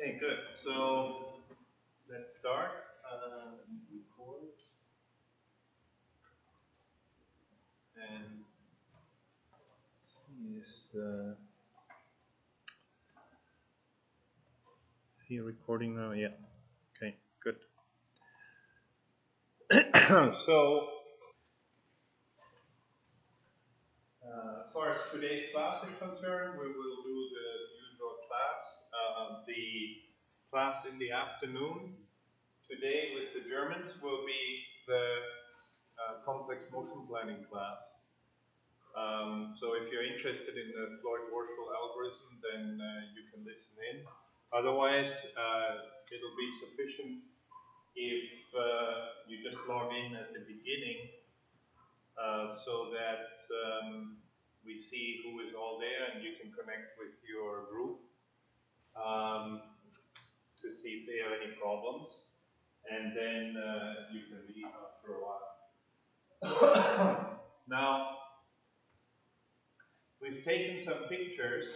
Okay, good. So let's start. Record and is he recording now? Yeah. Okay, good. So as far as today's class is concerned, we will do the usual class. The class in the afternoon today with the Germans will be the complex motion planning class. So if you're interested in the Floyd-Warshall algorithm, then you can listen in. Otherwise, it'll be sufficient if you just log in at the beginning so that we see who is all there and you can connect with your group to see if they have any problems. And then you can leave after a while. Now, we've taken some pictures.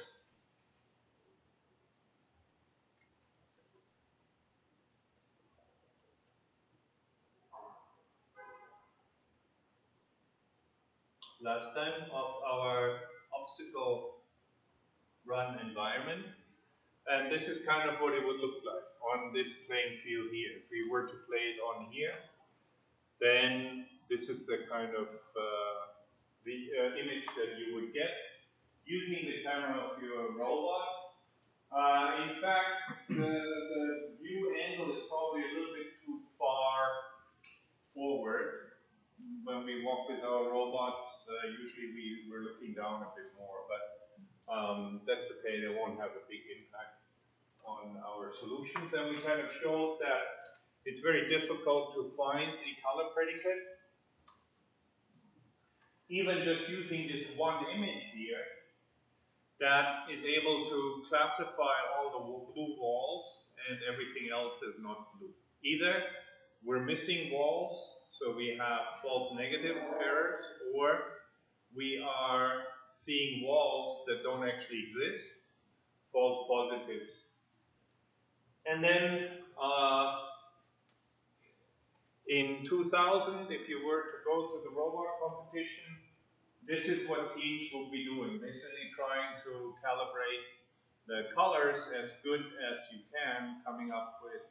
Last time of our obstacle run environment. And this is kind of what it would look like on this playing field here. If we were to play it on here, then this is the kind of image that you would get using the camera of your robot. In fact, the view angle is probably a little bit too far forward. When we walk with our robots, usually we're looking down a bit more, but that's okay, they won't have a big impact on our solutions. And we kind of showed that it's very difficult to find a color predicate. Even just using this one image here, that is able to classify all the blue walls and everything else is not blue. Either we're missing walls, so we have false negative errors, or we are seeing walls that don't actually exist, false positives. And then in 2000, if you were to go to the robot competition, this is what teams will be doing, basically trying to calibrate the colors as good as you can, coming up with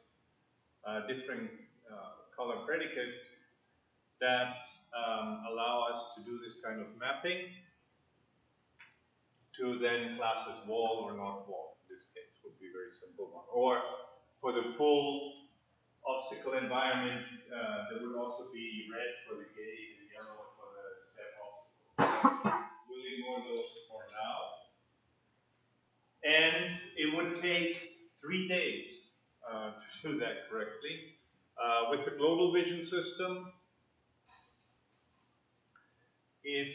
different color predicates that allow us to do this kind of mapping to then class as wall or not wall. In this case would be a very simple one. Or for the full obstacle environment, there would also be red for the gate and yellow for the step obstacle. We'll ignore those for now. And it would take 3 days to do that correctly. With the global vision system, if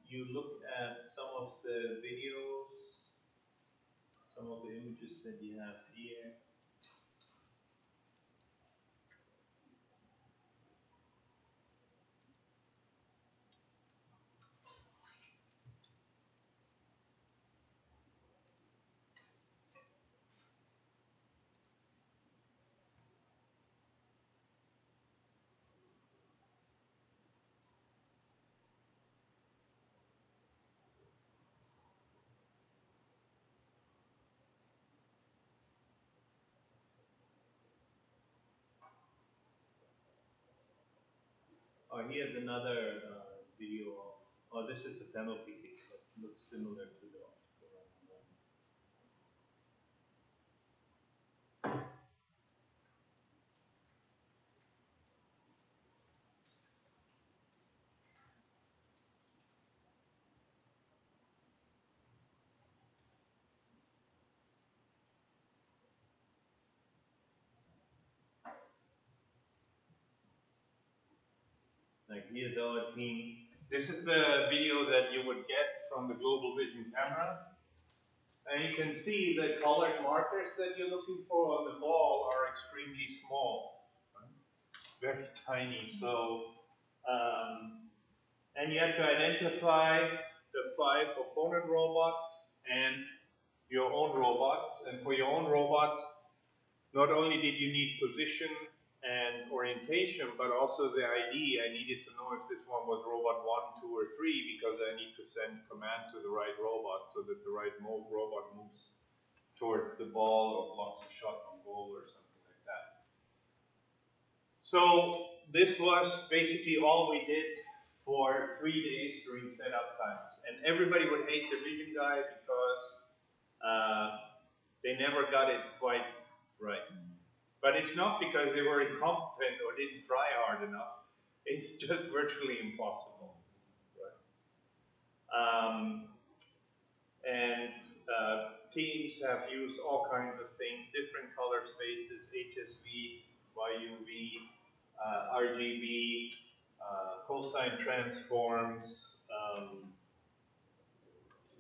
you look at some of the videos, some of the images that you have here, here's another video of, this is a penalty kick that looks similar to the obstacle run. Like here's our team. This is the video that you would get from the Global Vision camera. And you can see the colored markers that you're looking for on the ball are extremely small, very tiny. So, and you have to identify the 5 opponent robots, and your own robot. And for your own robot, not only did you need position and orientation, but also the ID. I needed to know if this one was robot 1, 2, or 3, because I need to send command to the right robot so that the right robot moves towards the ball or blocks a shot on goal or something like that. So this was basically all we did for 3 days during setup times. And everybody would hate the vision guy because they never got it quite right. But it's not because they were incompetent or didn't try hard enough. It's just virtually impossible. Right? Teams have used all kinds of things, different color spaces, HSV, YUV, RGB, cosine transforms,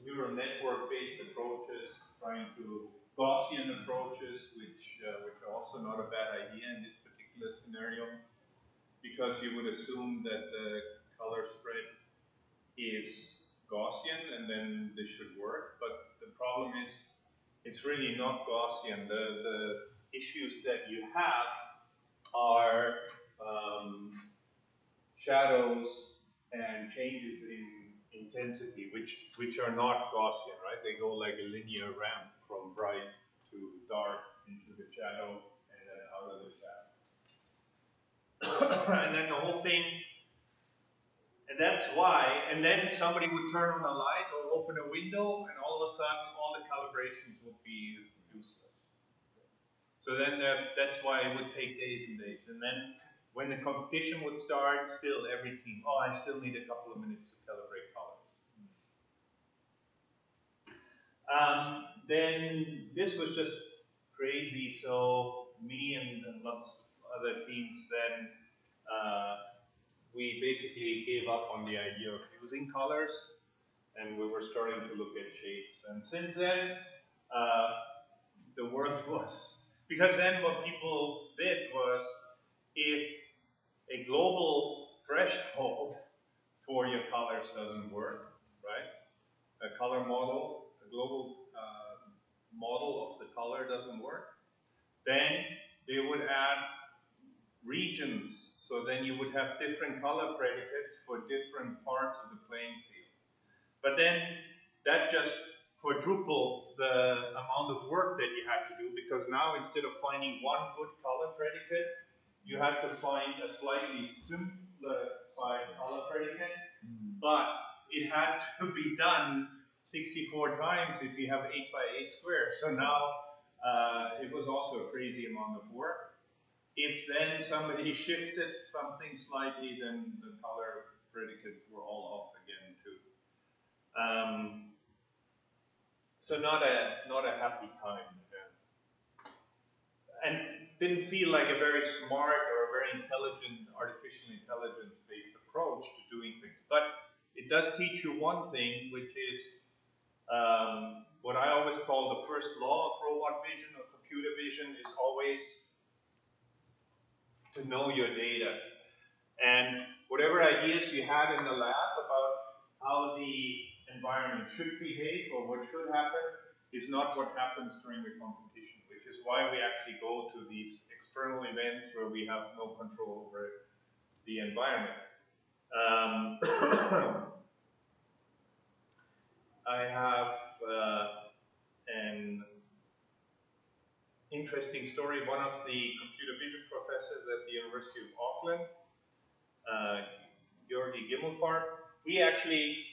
neural network-based approaches, trying to Gaussian approaches, which are also not a bad idea in this particular scenario, because you would assume that the color spread is Gaussian, and then this should work. But the problem is, it's really not Gaussian. The issues that you have are shadows and changes in intensity, which are not Gaussian, right? They go like a linear ramp from bright to dark into the shadow and then out of the shadow. And then the whole thing, and that's why, and then somebody would turn on a light or open a window, and all of a sudden all the calibrations would be useless. So then that's why it would take days and days. And then when the competition would start, still every team, oh, I still need a couple of minutes to calibrate colors. Then this was just crazy, so me and lots of other teams then, we basically gave up on the idea of using colors, and we were starting to look at shapes. And since then, the world was, because then what people did was, if a global threshold for your colors doesn't work, right? A color model, a global model of the color doesn't work, then they would add regions. So then you would have different color predicates for different parts of the playing field. But then that just quadrupled the amount of work that you had to do, because now instead of finding one good color predicate, you had to find a slightly simplified color predicate, but it had to be done 64 times if you have 8 by 8 squares. So now it was also a crazy amount of work. If then somebody shifted something slightly, then the color predicates were all off again too. So not a happy time. And didn't feel like a very smart or a very intelligent, artificial intelligence-based approach to doing things. But it does teach you one thing, which is what I always call the first law of robot vision or computer vision is always to know your data. And whatever ideas you had in the lab about how the environment should behave or what should happen is not what happens during the competition, which is why we actually go to these external events where we have no control over the environment. I have an interesting story. One of the computer vision professors at the University of Auckland, Georgi Gimmelfarb, he actually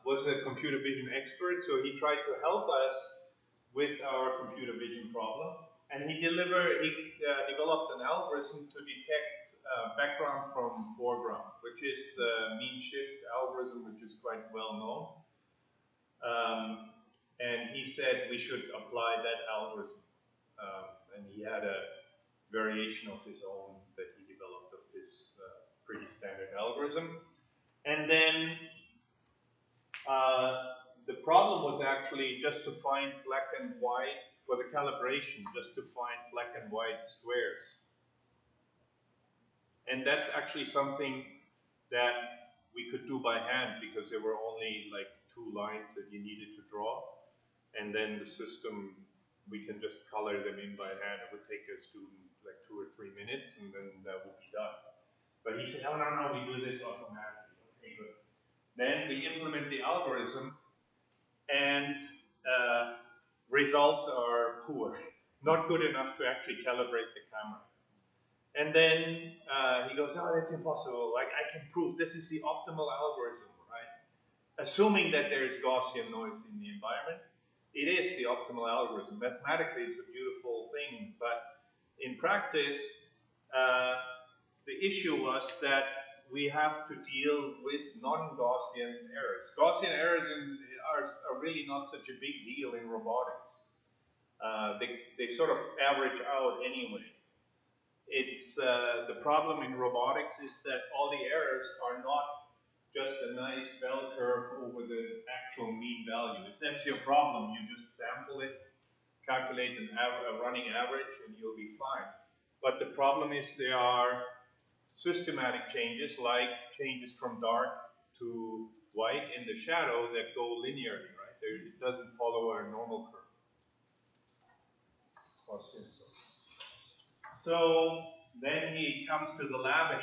was a computer vision expert, so he tried to help us with our computer vision problem. And he developed an algorithm to detect background from foreground, which is the mean shift algorithm, which is quite well known. And he said we should apply that algorithm. And he had a variation of his own that he developed of this pretty standard algorithm. And then the problem was actually just to find black and white for the calibration, just to find black and white squares. And that's actually something that we could do by hand, because there were only like 2 lines that you needed to draw. and then the system, we can just color them in by hand. It would take a student like 2 or 3 minutes, and then that would be done. But he said, oh, no, we do this automatically. Okay, good. Then we implement the algorithm, and results are poor, not good enough to actually calibrate the camera. And then he goes, oh, that's impossible. Like, I can prove this is the optimal algorithm, right? Assuming that there is Gaussian noise in the environment, it is the optimal algorithm. Mathematically, it's a beautiful thing, but in practice, the issue was that we have to deal with non-Gaussian errors. Gaussian errors are really not such a big deal in robotics. They sort of average out anyway. It's the problem in robotics is that all the errors are not just a nice bell curve over the actual mean value. If that's your problem, you just sample it, calculate a running average, and you'll be fine. But the problem is there are systematic changes, like changes from dark to white in the shadow that go linearly, right? It doesn't follow a normal curve. So then he comes to the lab, and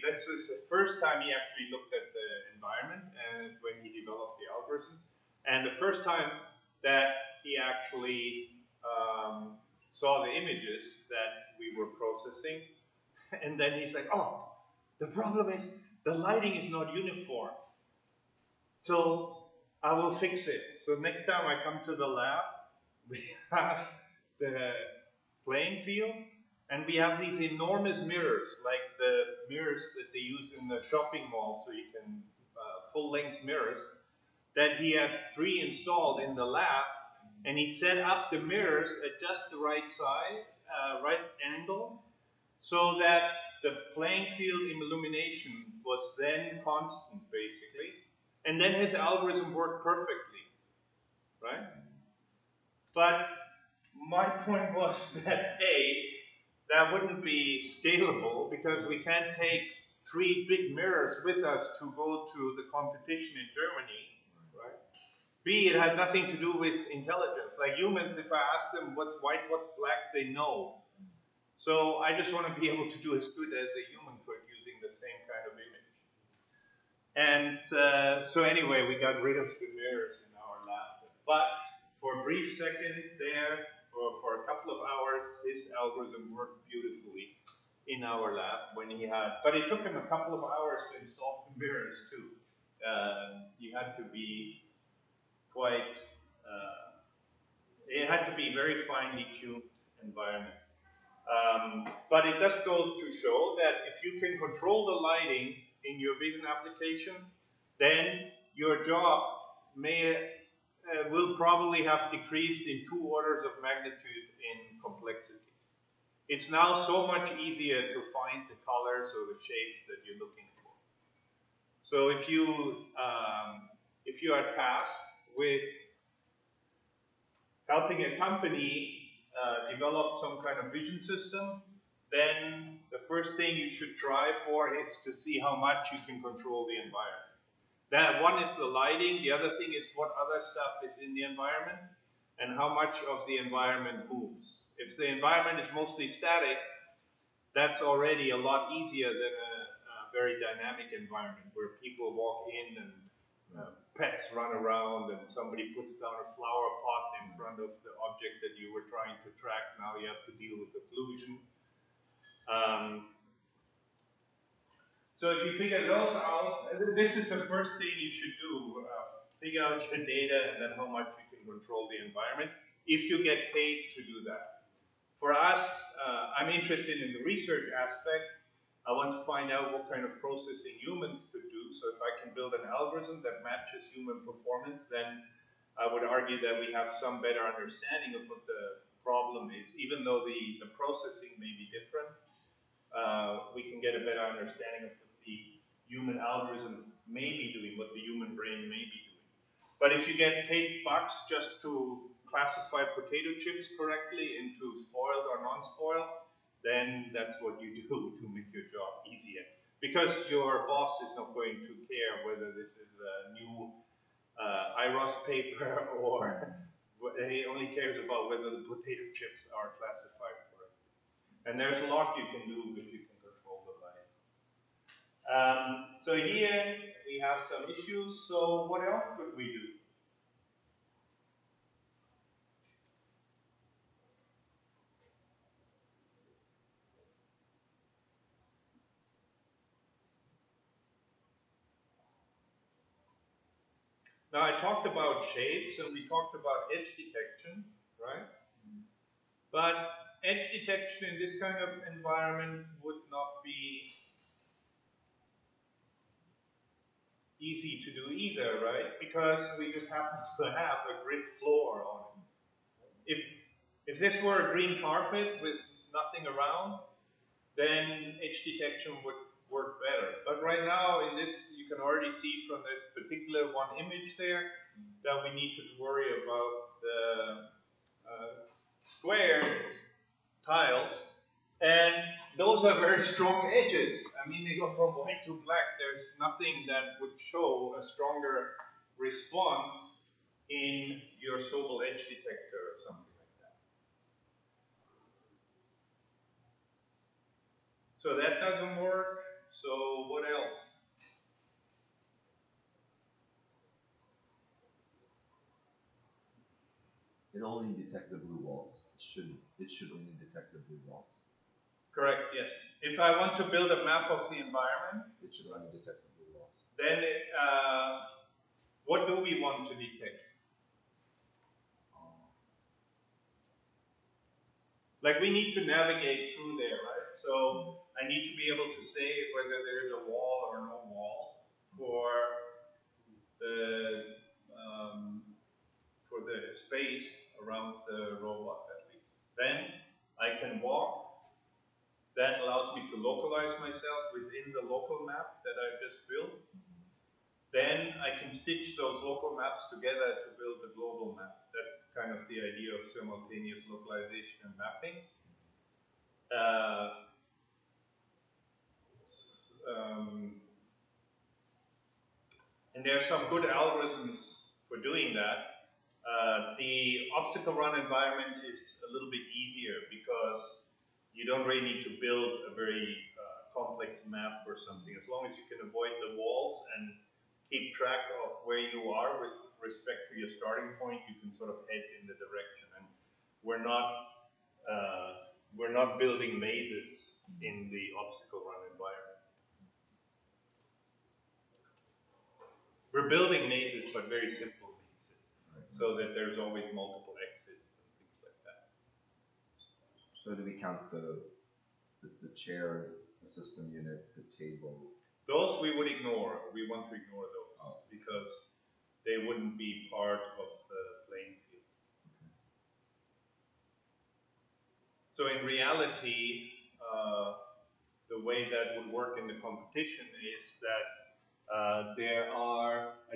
this was the first time he actually looked at the environment and when he developed the algorithm. And the first time that he actually saw the images that we were processing, and then he's like, oh, the problem is the lighting is not uniform. So I will fix it. So next time I come to the lab, we have the playing field, and we have these enormous mirrors, like the mirrors that they use in the shopping mall, so you can, full-length mirrors, that he had 3 installed in the lab, and he set up the mirrors at just the right size, right angle, so that the playing field illumination was then constant, basically, and then his algorithm worked perfectly, right? But my point was that that wouldn't be scalable because we can't take 3 big mirrors with us to go to the competition in Germany, right? B, it has nothing to do with intelligence. Like humans, if I ask them what's white, what's black, they know. So I just want to be able to do as good as a human could using the same kind of image. And so anyway, we got rid of the mirrors in our lab. But for a brief second there, for a couple of hours, his algorithm worked beautifully in our lab when he had, but it took him a couple of hours to install the mirrors too. You had to be quite, it had to be very finely tuned environment. But it does go to show that if you can control the lighting in your vision application, then your job will probably have decreased in 2 orders of magnitude in complexity. It's now so much easier to find the colors or the shapes that you're looking for. So if you are tasked with helping a company develop some kind of vision system, then the first thing you should try for is to see how much you can control the environment. That one is the lighting, the other thing is what other stuff is in the environment and how much of the environment moves. If the environment is mostly static, that's already a lot easier than a very dynamic environment where people walk in and pets run around and somebody puts down a flower pot in front of the object that you were trying to track. Now you have to deal with occlusion. So if you figure those out, this is the first thing you should do. Figure out your data and then how much you can control the environment if you get paid to do that. For us, I'm interested in the research aspect. I want to find out what kind of processing humans could do. So if I can build an algorithm that matches human performance, then I would argue that we have some better understanding of what the problem is. Even though the processing may be different, we can get a better understanding of what the human algorithm may be doing, what the human brain may be doing. But if you get paid bucks just to classify potato chips correctly into spoiled or non-spoiled, then that's what you do to make your job easier. Because your boss is not going to care whether this is a new IROS paper or He only cares about whether the potato chips are classified correctly. And there's a lot you can do if you can control the light. So here we have some issues. So what else could we do? Now I talked about shapes and we talked about edge detection, right? But edge detection in this kind of environment would not be easy to do either, right? Because we just happen to have a grid floor on it. If this were a green carpet with nothing around, then edge detection would work better. But right now in this, you can already see from this particular one image there that we need to worry about the squared tiles, and those are very strong edges. I mean, they go from white to black. There's nothing that would show a stronger response in your Sobel edge detector or something like that. So that doesn't work. So what else? It only detects the blue walls. It should only detect the blue walls. Correct, yes. If I want to build a map of the environment, it should only detect the blue walls. Then what do we want to detect? Like we need to navigate through there, right? So I need to be able to say whether there's a wall or no wall for the space around the robot at least. Then I can walk. That allows me to localize myself within the local map that I just built. Then I can stitch those local maps together to build a global map. That's kind of the idea of simultaneous localization and mapping. And there are some good algorithms for doing that. The obstacle run environment is a little bit easier because you don't really need to build a very complex map or something. As long as you can avoid the walls and keep track of where you are with respect to your starting point, you can sort of head in the direction. And we're not building mazes in the obstacle run environment. We're building mazes, but very simple mazes, so that there's always multiple exits and things like that. So do we count the chair, the system unit, the table? Those we would ignore. We want to ignore those because they wouldn't be part of the playing field. Okay. So in reality, the way that would work in the competition is that I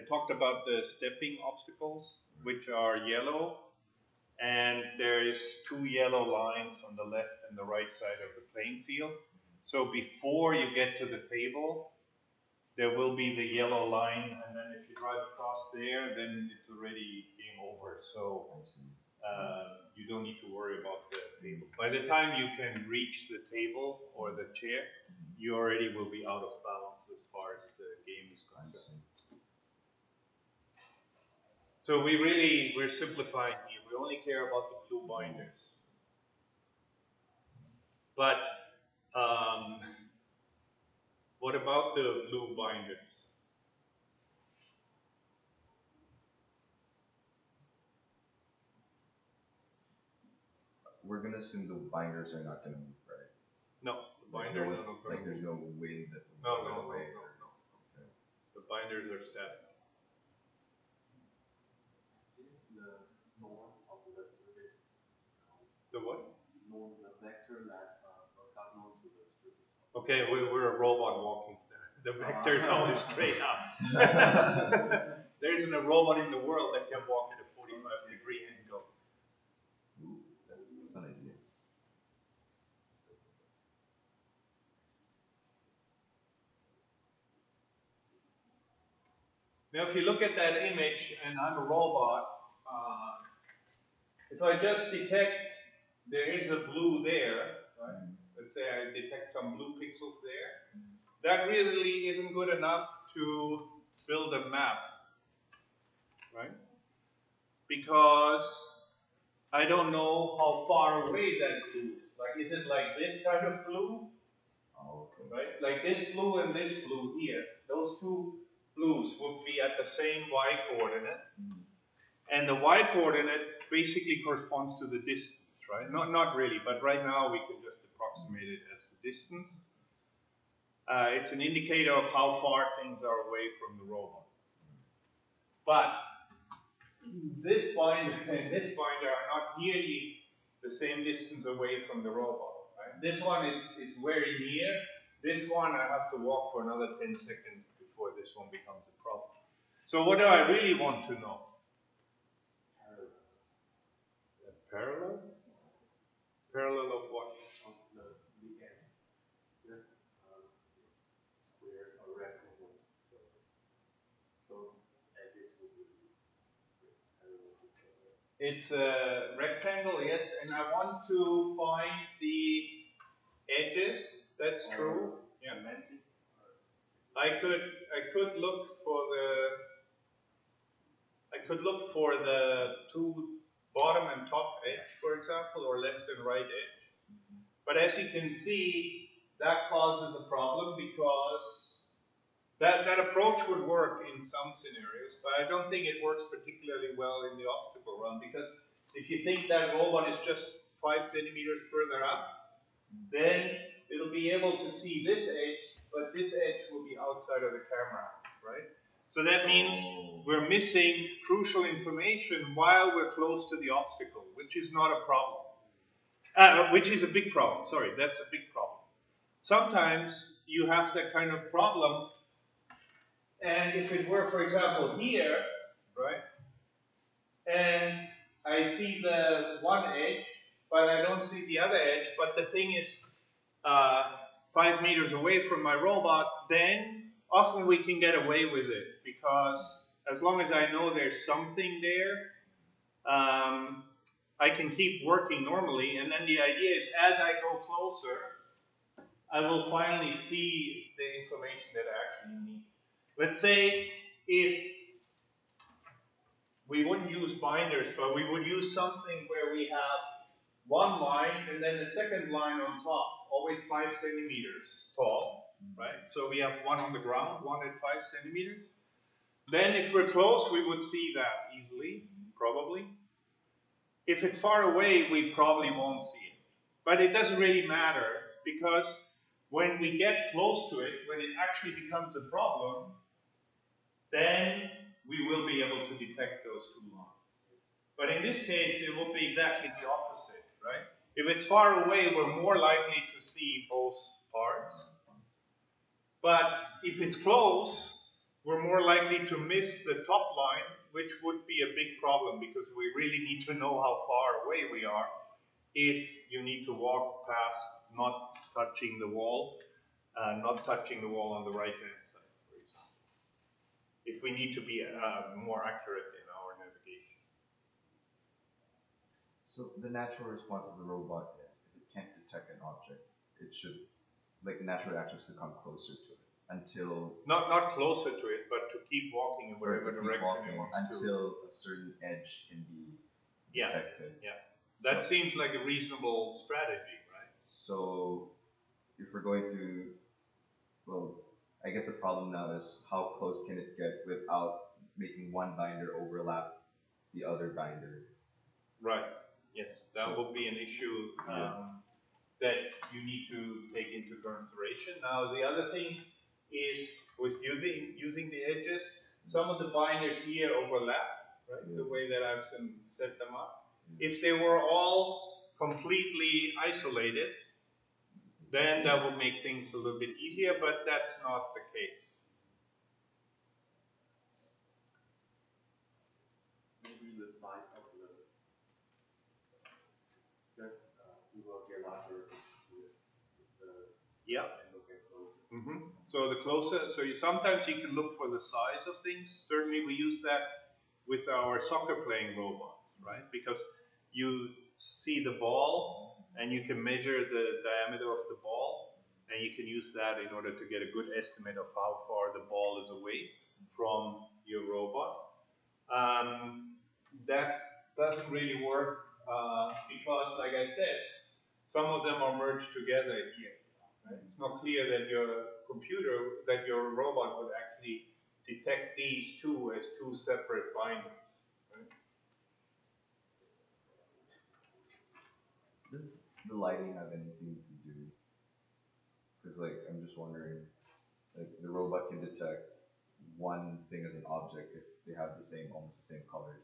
talked about the stepping obstacles, which are yellow, and there is 2 yellow lines on the left and the right side of the playing field. So before you get to the table, there will be the yellow line, and then if you drive across there, then it's already game over. So you don't need to worry about the table. By the time you can reach the table or the chair, you already will be out of balance as far as the game is concerned. So we're simplifying here. We only care about the blue binders. But what about the blue binders? We're gonna assume the binders are not gonna move, right? No, the binders are not going to move. There's no wind that will No. Okay. The binders are static. The norm of the surface. The what? Norm, the vector that cardinal to the surface. Okay, we're a robot walking. The vector is always straight up. There isn't a robot in the world that can walk at a 45-degree angle. Ooh, that's an idea. Now, if you look at that image, and I'm a robot, if I just detect there is a blue there, right? Let's say I detect some blue pixels there. That really isn't good enough to build a map, right? Because I don't know how far away that blue is. Like, is it like this kind of blue? Oh, okay. Right? Like this blue and this blue here. Those two blues would be at the same y coordinate. And the y coordinate basically corresponds to the distance, right? Not really, but right now we can just approximate it as the distance. It's an indicator of how far things are away from the robot. But this binder and this binder are not nearly the same distance away from the robot. Right? This one is very near. This one I have to walk for another 10 seconds before this one becomes a problem. So what do I really want to know? Parallel? Parallel of what? Of the ends. Just squares or rectangles. So edges will be parallel to each other. It's a rectangle, yes, and I want to find the edges. That's true. Yeah. Semantic. I could look for the two bottom and top edge, for example, or left and right edge. But as you can see, that causes a problem because that approach would work in some scenarios, but I don't think it works particularly well in the obstacle run, because if you think that robot is just 5 centimeters further up, then it'll be able to see this edge, but this edge will be outside of the camera, right? So that means we're missing crucial information while we're close to the obstacle, which is not a problem. Which is a big problem, sorry, that's a big problem. Sometimes you have that kind of problem, and if it were, for example, here, right, and I see the one edge, but I don't see the other edge, but the thing is 5 meters away from my robot, then often we can get away with it, because as long as I know there's something there, I can keep working normally, and then the idea is as I go closer, I will finally see the information that I actually need. Let's say if we wouldn't use binders, but we would use something where we have one line and then the second line on top, always 5 centimeters tall, right? So we have one on the ground, one at 5 centimeters. Then if we're close, we would see that easily, probably. If it's far away, we probably won't see it. But it doesn't really matter, because when we get close to it, when it actually becomes a problem, then we will be able to detect those two lines. But in this case, it will be exactly the opposite, right? If it's far away, we're more likely to see both parts. But if it's close, we're more likely to miss the top line, which would be a big problem, because we really need to know how far away we are if you need to walk past not touching the wall on the right-hand side, for example. If we need to be more accurate in our navigation. So the natural response of the robot is, if it can't detect an object, it should, like, the natural reaction is to come closer to it until not closer to it, but to keep walking in whatever direction it wants until a certain edge can be detected. Yeah. That seems like a reasonable strategy, right? So if we're going to, well, I guess the problem now is how close can it get without making one binder overlap the other binder? Right. Yes, that will be an issue that you need to take into consideration. Now, the other thing is with using the edges, some of the binders here overlap, right? The way that I've set them up. If they were all completely isolated, then that would make things a little bit easier, but that's not the case. Maybe the size of the we will get larger with the and look at closer. So the closer, sometimes you can look for the size of things. Certainly we use that with our soccer playing robots, right? Because you see the ball and you can measure the diameter of the ball, and you can use that in order to get a good estimate of how far the ball is away from your robot. That doesn't really work because, like I said, some of them are merged together here. Right? It's not clear that your robot would actually detect these two as two separate binders. Right? Does the lighting have anything to do? Because like I'm just wondering, like the robot can detect one thing as an object if they have almost the same colors,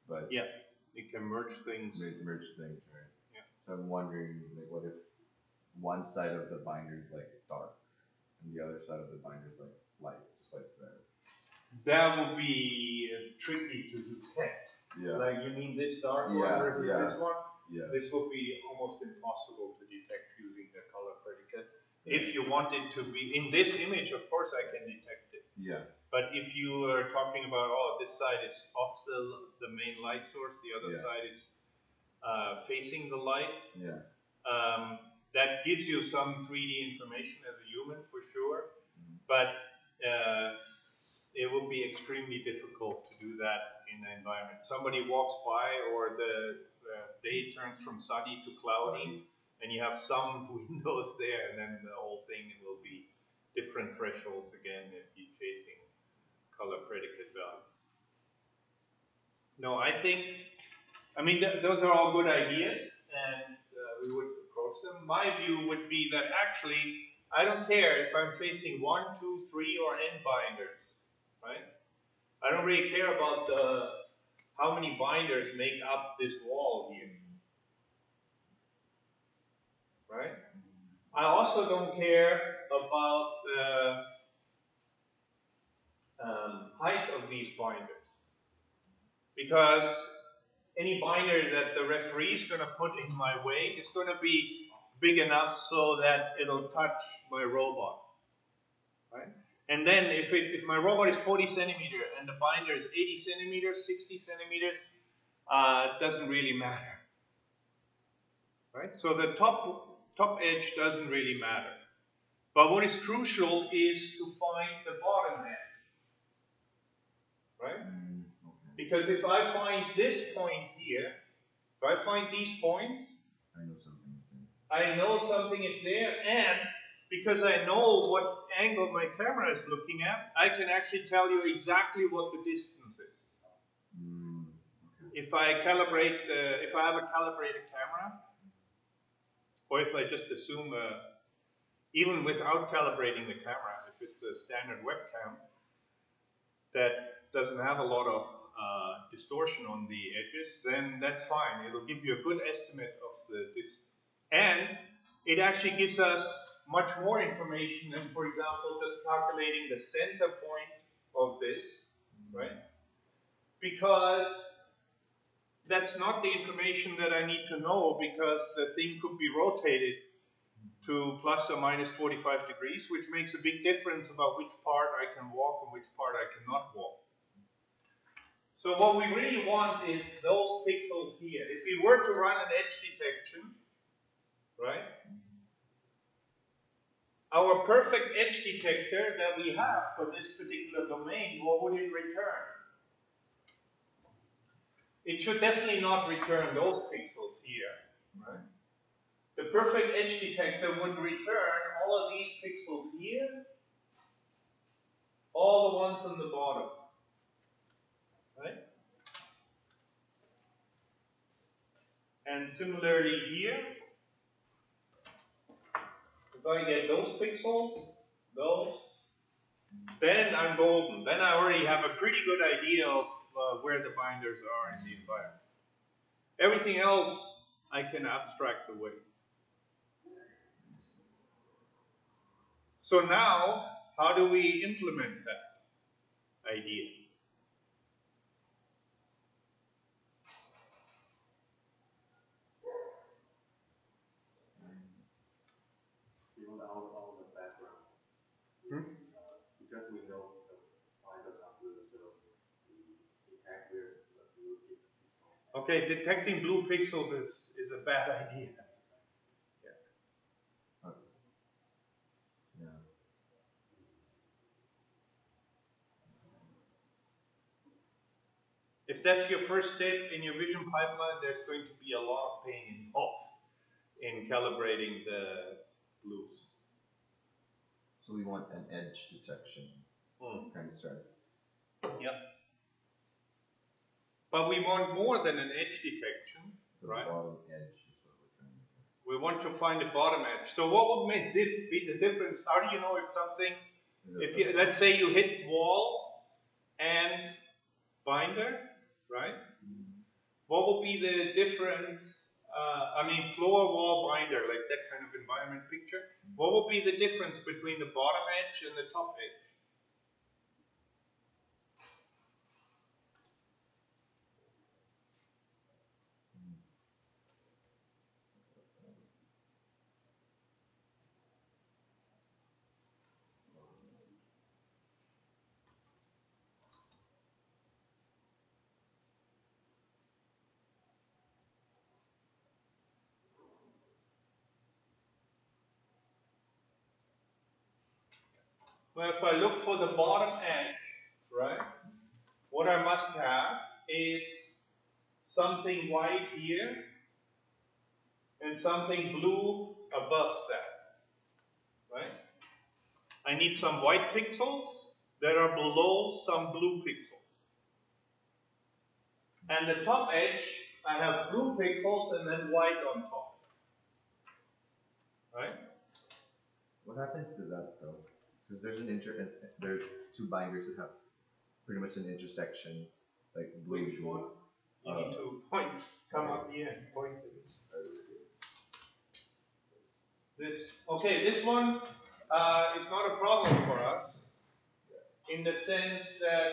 but Yeah, it can merge things. merge things, right? Yeah. So I'm wondering, like, what if one side of the binder is like dark, and the other side of the binder is like light, just like that? That would be tricky to detect. Yeah. Like you mean this dark one versus this one? Yeah. This would be almost impossible to detect using the color predicate. If you want it to be in this image, of course I can detect it. Yeah. But if you are talking about, oh, this side is off the main light source, the other side is facing the light, that gives you some 3D information as a human for sure, but it would be extremely difficult to do that in an environment. Somebody walks by, or the day turns from sunny to cloudy, and you have some windows there, and then the whole thing will be different thresholds again if you're chasing color predicate values. No, I mean, those are all good ideas, and we would approach them. My view would be that actually, I don't care if I'm facing 1, 2, 3, or n binders, right? I don't really care about how many binders make up this wall here, right? I also don't care about the height of these binders, because any binder that the referee is going to put in my way is going to be big enough so that it'll touch my robot, right? And then if my robot is 40 centimeter and the binder is 80 centimeters, 60 centimeters, it doesn't really matter, right? So the top edge doesn't really matter. But what is crucial is to find the bottom edge, right? Because if I find this point here, if I find these points, I know something is there, and because I know what angle my camera is looking at, I can actually tell you exactly what the distance is. If I have a calibrated camera, or if I just assume, even without calibrating the camera, if it's a standard webcam that doesn't have a lot of distortion on the edges, then that's fine. It'll give you a good estimate of the distance. And it actually gives us much more information than, for example, just calculating the center point of this, right? Because that's not the information that I need to know, because the thing could be rotated to plus or minus 45 degrees, which makes a big difference about which part I can walk and which part I cannot walk. So what we really want is those pixels here. If we were to run an edge detection, right? Our perfect edge detector that we have for this particular domain, what would it return? It should definitely not return those pixels here, right? The perfect edge detector would return all of these pixels here, all the ones on the bottom, right? And similarly here, if I get those pixels, those, then I'm golden. Then I already have a pretty good idea of where the binders are in the environment. Everything else I can abstract away. So now, how do we implement that idea? All the background. Because we know the binders are good, so we detect where we will get the pixels Okay, detecting blue pixels is a bad idea. Yeah. If that's your first step in your vision pipeline, there's going to be a lot of pain involved in calibrating the blues. So we want an edge detection kind of strategy. Yep. But we want more than an edge detection, The right? bottom edge is what we're trying to do. We want to find the bottom edge. So what would be the difference? How do you know if something, if you, let's say you hit wall and binder, right? What would be the difference? I mean, floor, wall, binder, like that kind of environment picture. What would be the difference between the bottom edge and the top edge? Well, if I look for the bottom edge, right, what I must have is something white here and something blue above that, right? I need some white pixels that are below some blue pixels. And the top edge, I have blue pixels and then white on top, right? What happens to that though? Because there's there are two binders that have pretty much an intersection, like blue. Which one? You need to point, come up here and point to this. Okay, this one is not a problem for us in the sense that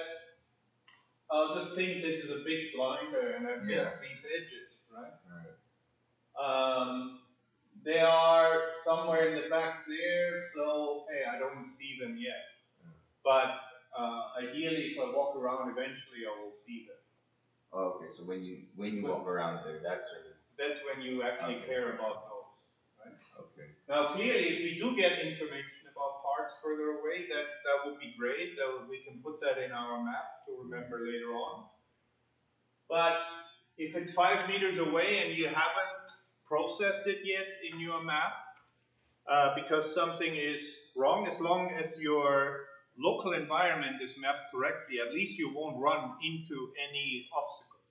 I'll just think this is a big blinder and I miss these edges, right? They are somewhere in the back there, so hey, I don't see them yet. But ideally, if I walk around, eventually I will see them. Oh, okay. So when you walk around there, that's when you actually care about those, right? Okay. Now, clearly, if we do get information about parts further away, that would be great. We can put that in our map to remember later on. But if it's 5 meters away and you haven't processed it yet in your map, because something is wrong, as long as your local environment is mapped correctly, at least you won't run into any obstacles.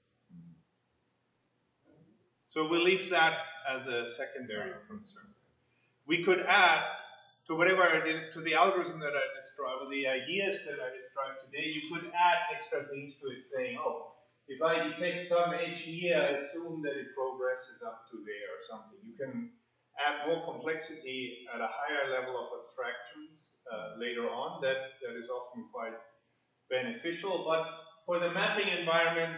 So we'll leave that as a secondary concern. We could add to whatever I did, to the algorithm that I described, or the ideas that I described today, you could add extra things to it saying, oh, if I detect some edge here, I assume that it progresses up to there or something. You can add more complexity at a higher level of abstractions later on. That is often quite beneficial. But for the mapping environment,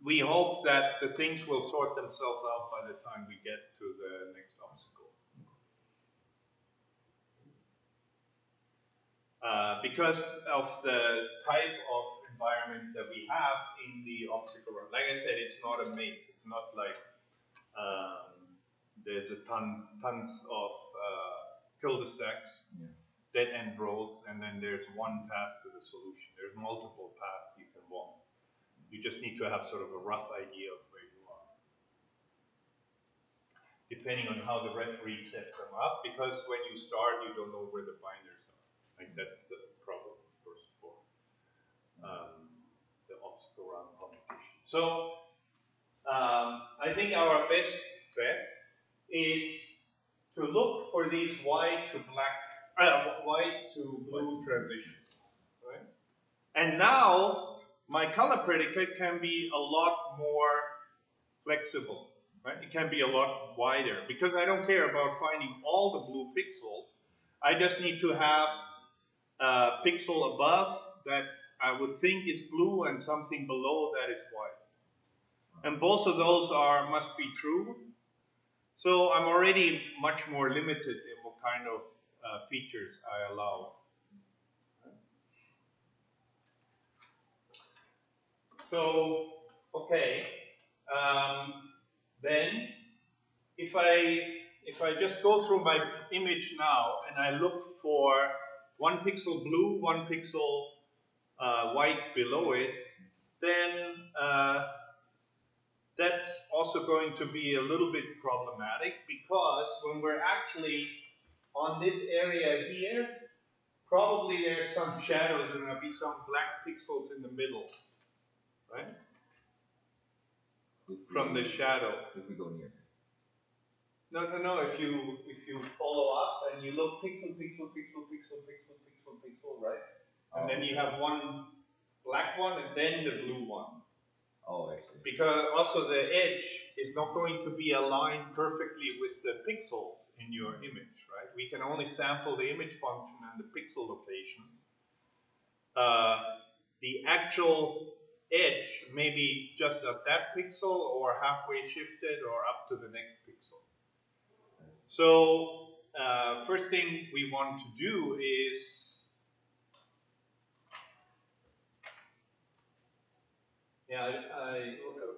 we hope that the things will sort themselves out by the time we get to the next obstacle. Because of the type of environment that we have in the obstacle run. Like I said, it's not a maze. It's not like there's tons of cul-de-sacs, dead-end roads, and then there's one path to the solution. There's multiple paths you can walk. You just need to have sort of a rough idea of where you are, depending on how the referee sets them up, because when you start, you don't know where the binders are. Like, that's the problem, of course, for the obstacle run competition. So, I think our best bet is to look for these white to blue transitions, right? And now, my color predicate can be a lot more flexible, right? It can be a lot wider, because I don't care about finding all the blue pixels. I just need to have a pixel above that I would think is blue and something below that is white. And both of those must be true. So I'm already much more limited in what kind of features I allow. So, okay, then if I just go through my image now and I look for 1 pixel blue, 1 pixel white below it, then that's also going to be a little bit problematic, because when we're actually on this area here, probably there's some shadows and there'll be some black pixels in the middle, right? From the shadow. If we go near. No. If you follow up and you look pixel, pixel, pixel, pixel, pixel, pixel, pixel, right? And then you have one black one and then the blue one. Oh, I see. Because also the edge is not going to be aligned perfectly with the pixels in your image, right? We can only sample the image function and the pixel locations. The actual edge may be just at that pixel or halfway shifted or up to the next pixel. So first thing we want to do is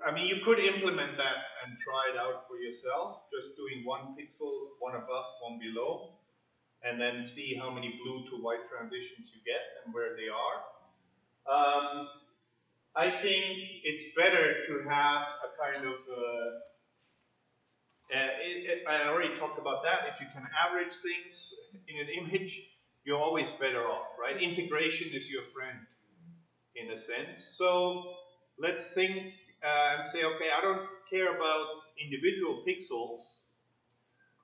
I mean, you could implement that and try it out for yourself, just doing 1 pixel, 1 above, 1 below, and then see how many blue to white transitions you get and where they are. I think it's better to have a kind of, I already talked about that. If you can average things in an image, you're always better off, right? Integration is your friend, in a sense. So let's think and say, okay, I don't care about individual pixels,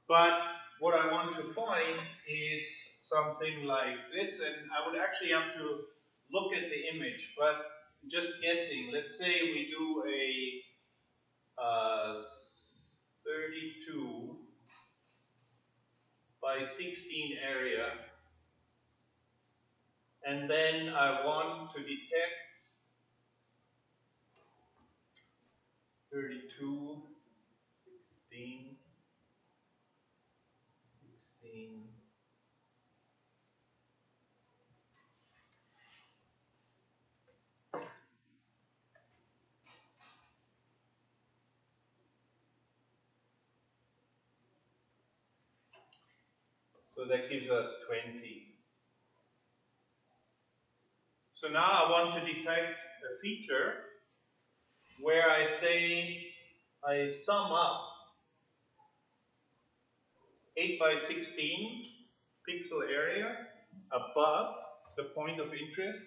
but what I want to find is something like this, and I would actually have to look at the image, but just guessing, let's say we do a 32 by 16 area, and then I want to detect 32, 16, 16. So that gives us 20. So now I want to detect a feature where I say I sum up 8 by 16 pixel area above the point of interest.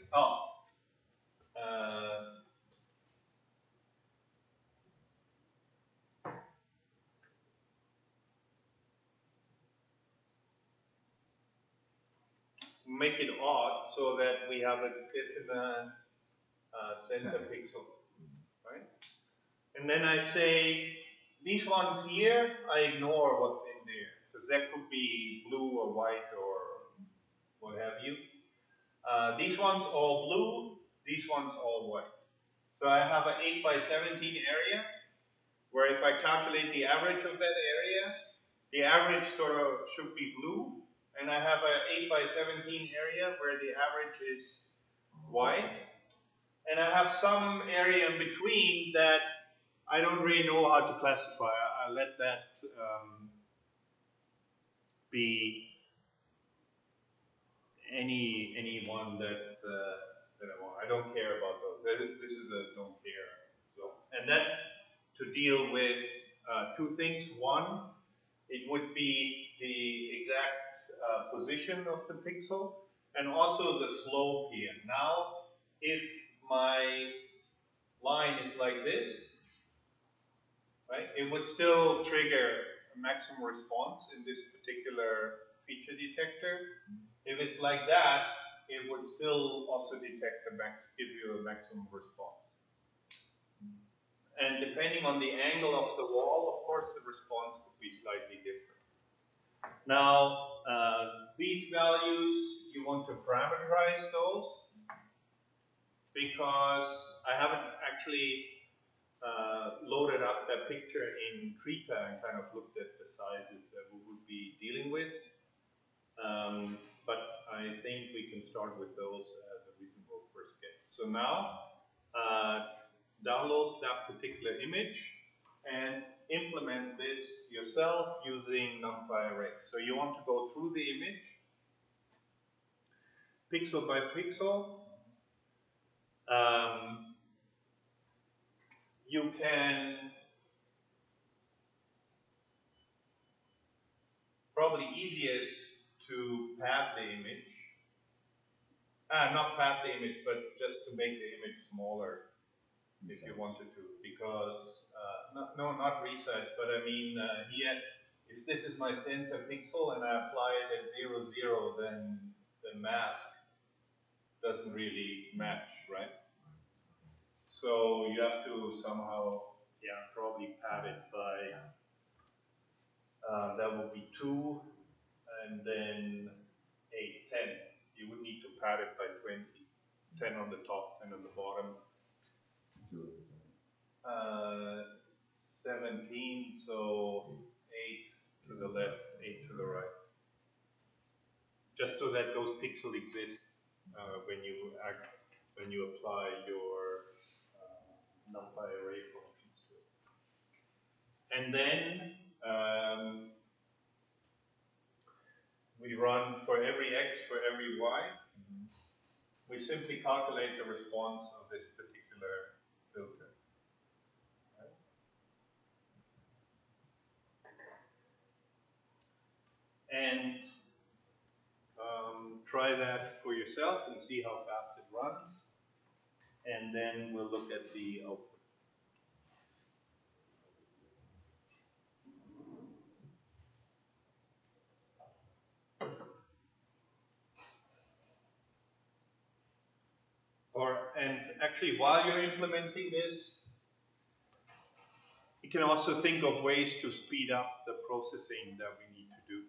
Make it odd so that we have a definite center pixel, right? And then I say these ones here, I ignore what's in there, because that could be blue or white or what have you. These ones all blue, these ones all white. So I have an 8 by 17 area, where if I calculate the average of that area, the average sort of should be blue, and I have an 8 by 17 area where the average is white, and I have some area in between that I don't really know how to classify. I let that be any one that I want. I don't care about those. This is a don't care zone, and that's to deal with two things. One, it would be the exact position of the pixel, and also the slope here. Now, if my line is like this, right, it would still trigger a maximum response in this particular feature detector. If it's like that, it would still also detect give you a maximum response. And depending on the angle of the wall, of course, the response could be slightly different. Now, these values, you want to parameterize those, because I haven't actually loaded up that picture in Krita and kind of looked at the sizes that we would be dealing with. But I think we can start with those as a reasonable first guess. So now, download that particular image and implement this yourself using NumPy Array. So you want to go through the image, pixel by pixel. You can probably easiest to pad the image. Not pad the image, but just to make the image smaller if you wanted to, because not resize, but I mean here, if this is my center pixel and I apply it at 0, 0, then the mask doesn't really match, right? So you have to somehow, yeah, probably pad it by, that would be 2, and then 8, 10. You would need to pad it by 20. 10 on the top, 10 on the bottom. 17, so 8 to the left, 8 to the right. Just so that those pixels exist when you apply your NumPy array functions to it. And then we run for every x, for every y. We simply calculate the response of this particular filter. And try that for yourself and see how fast it runs. And then we'll look at the output. And actually, while you're implementing this, you can also think of ways to speed up the processing that we need to do.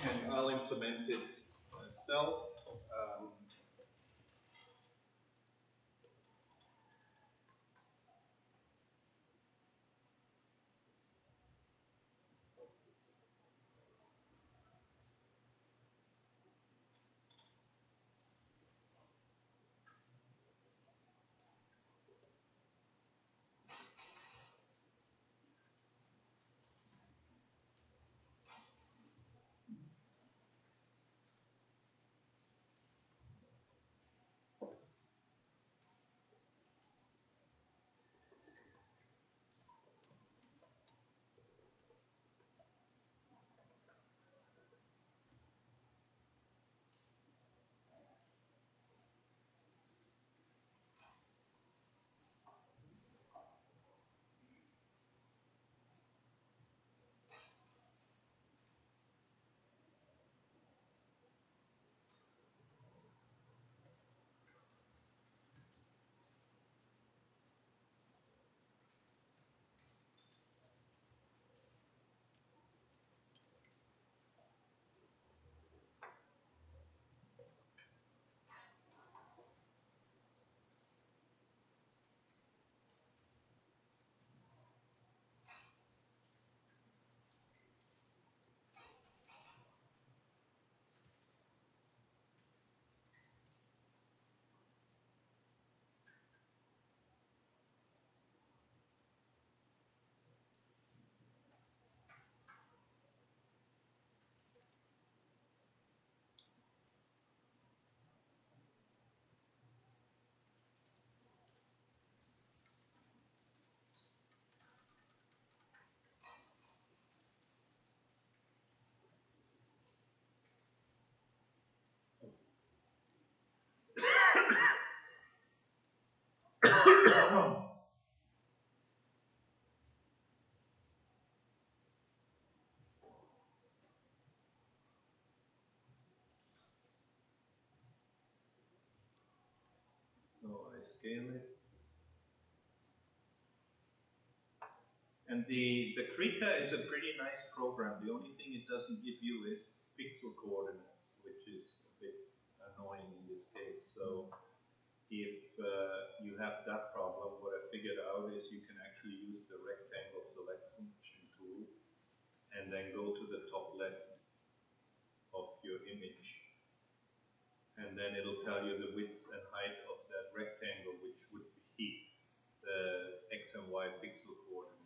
And I'll implement it myself. So I scale it. And the Krita is a pretty nice program. The only thing it doesn't give you is pixel coordinates, which is a bit annoying in this case. So if you have that problem, what I figured out is you can actually use the rectangle selection tool and then go to the top left of your image. And then it'll tell you the width and height of that rectangle, which would be the X and Y pixel coordinates.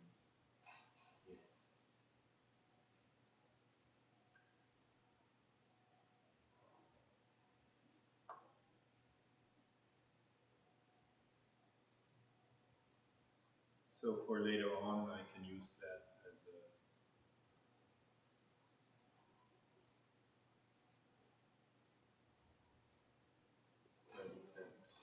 Yeah. So for later on, I can use that as a defense.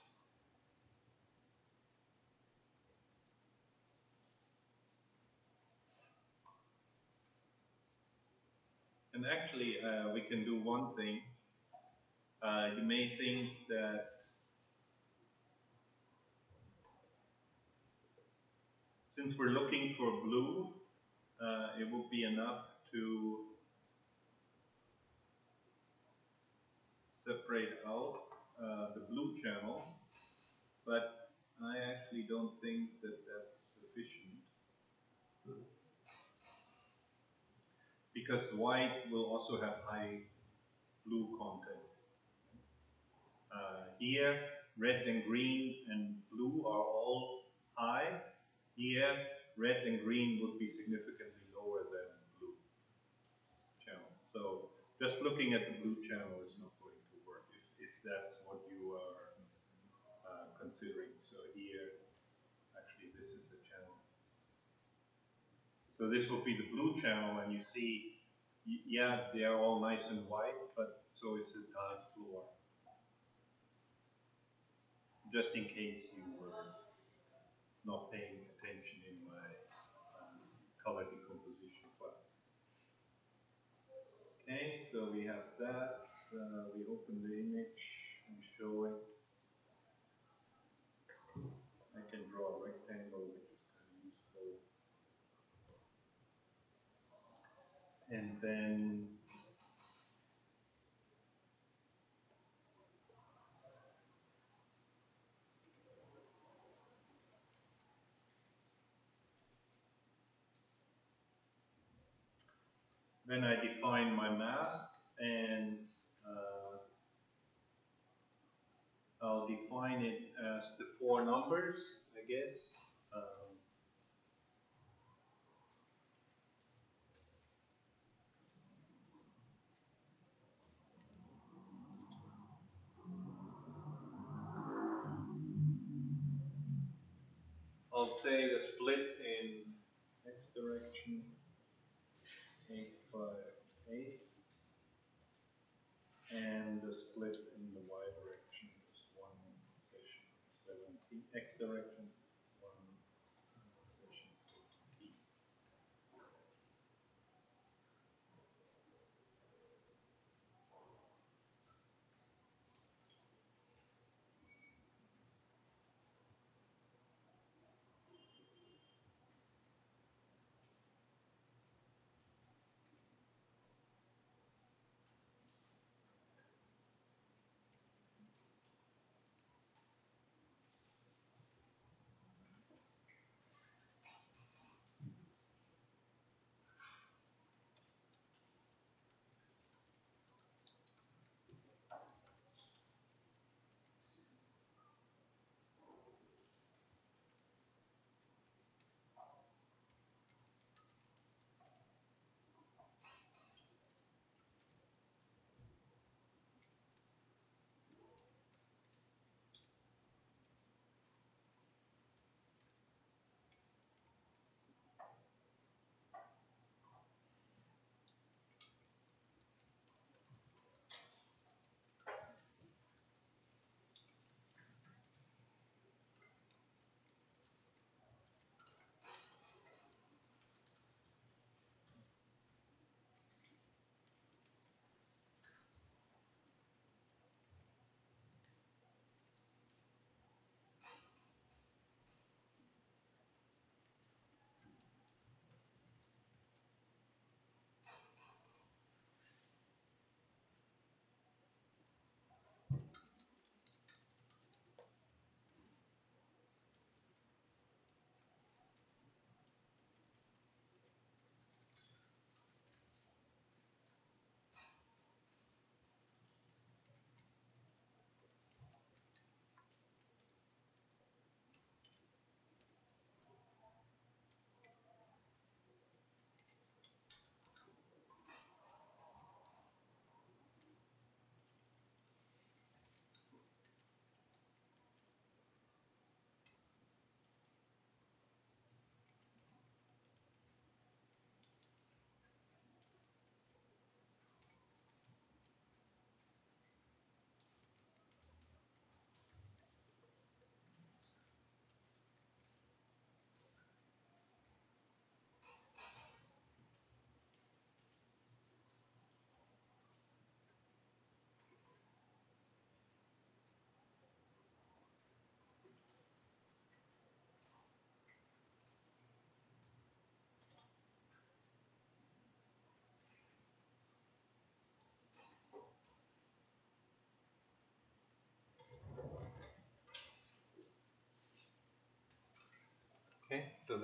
And actually, we can do one thing. You may think that since we're looking for blue, it would be enough to separate out the blue channel, but I actually don't think that that's sufficient. Because white will also have high blue content. Here, red and green and blue are all high. Here, red and green would be significantly lower than blue channel. So just looking at the blue channel is not going to work if that's what you are considering. So here, actually this is the channel. So this will be the blue channel, and you see, yeah, they are all nice and white, but so is the tile floor. Just in case you were not paying attention in my color decomposition class. Okay, so we have that. We open the image, we show it. I can draw a rectangle, which is kind of useful. And then I define my mask, and I'll define it as the 4 numbers, I guess. I'll say the split in X direction, 8, 5, 8. And the split in the Y direction is 1 session 70. X direction, 1 session 70.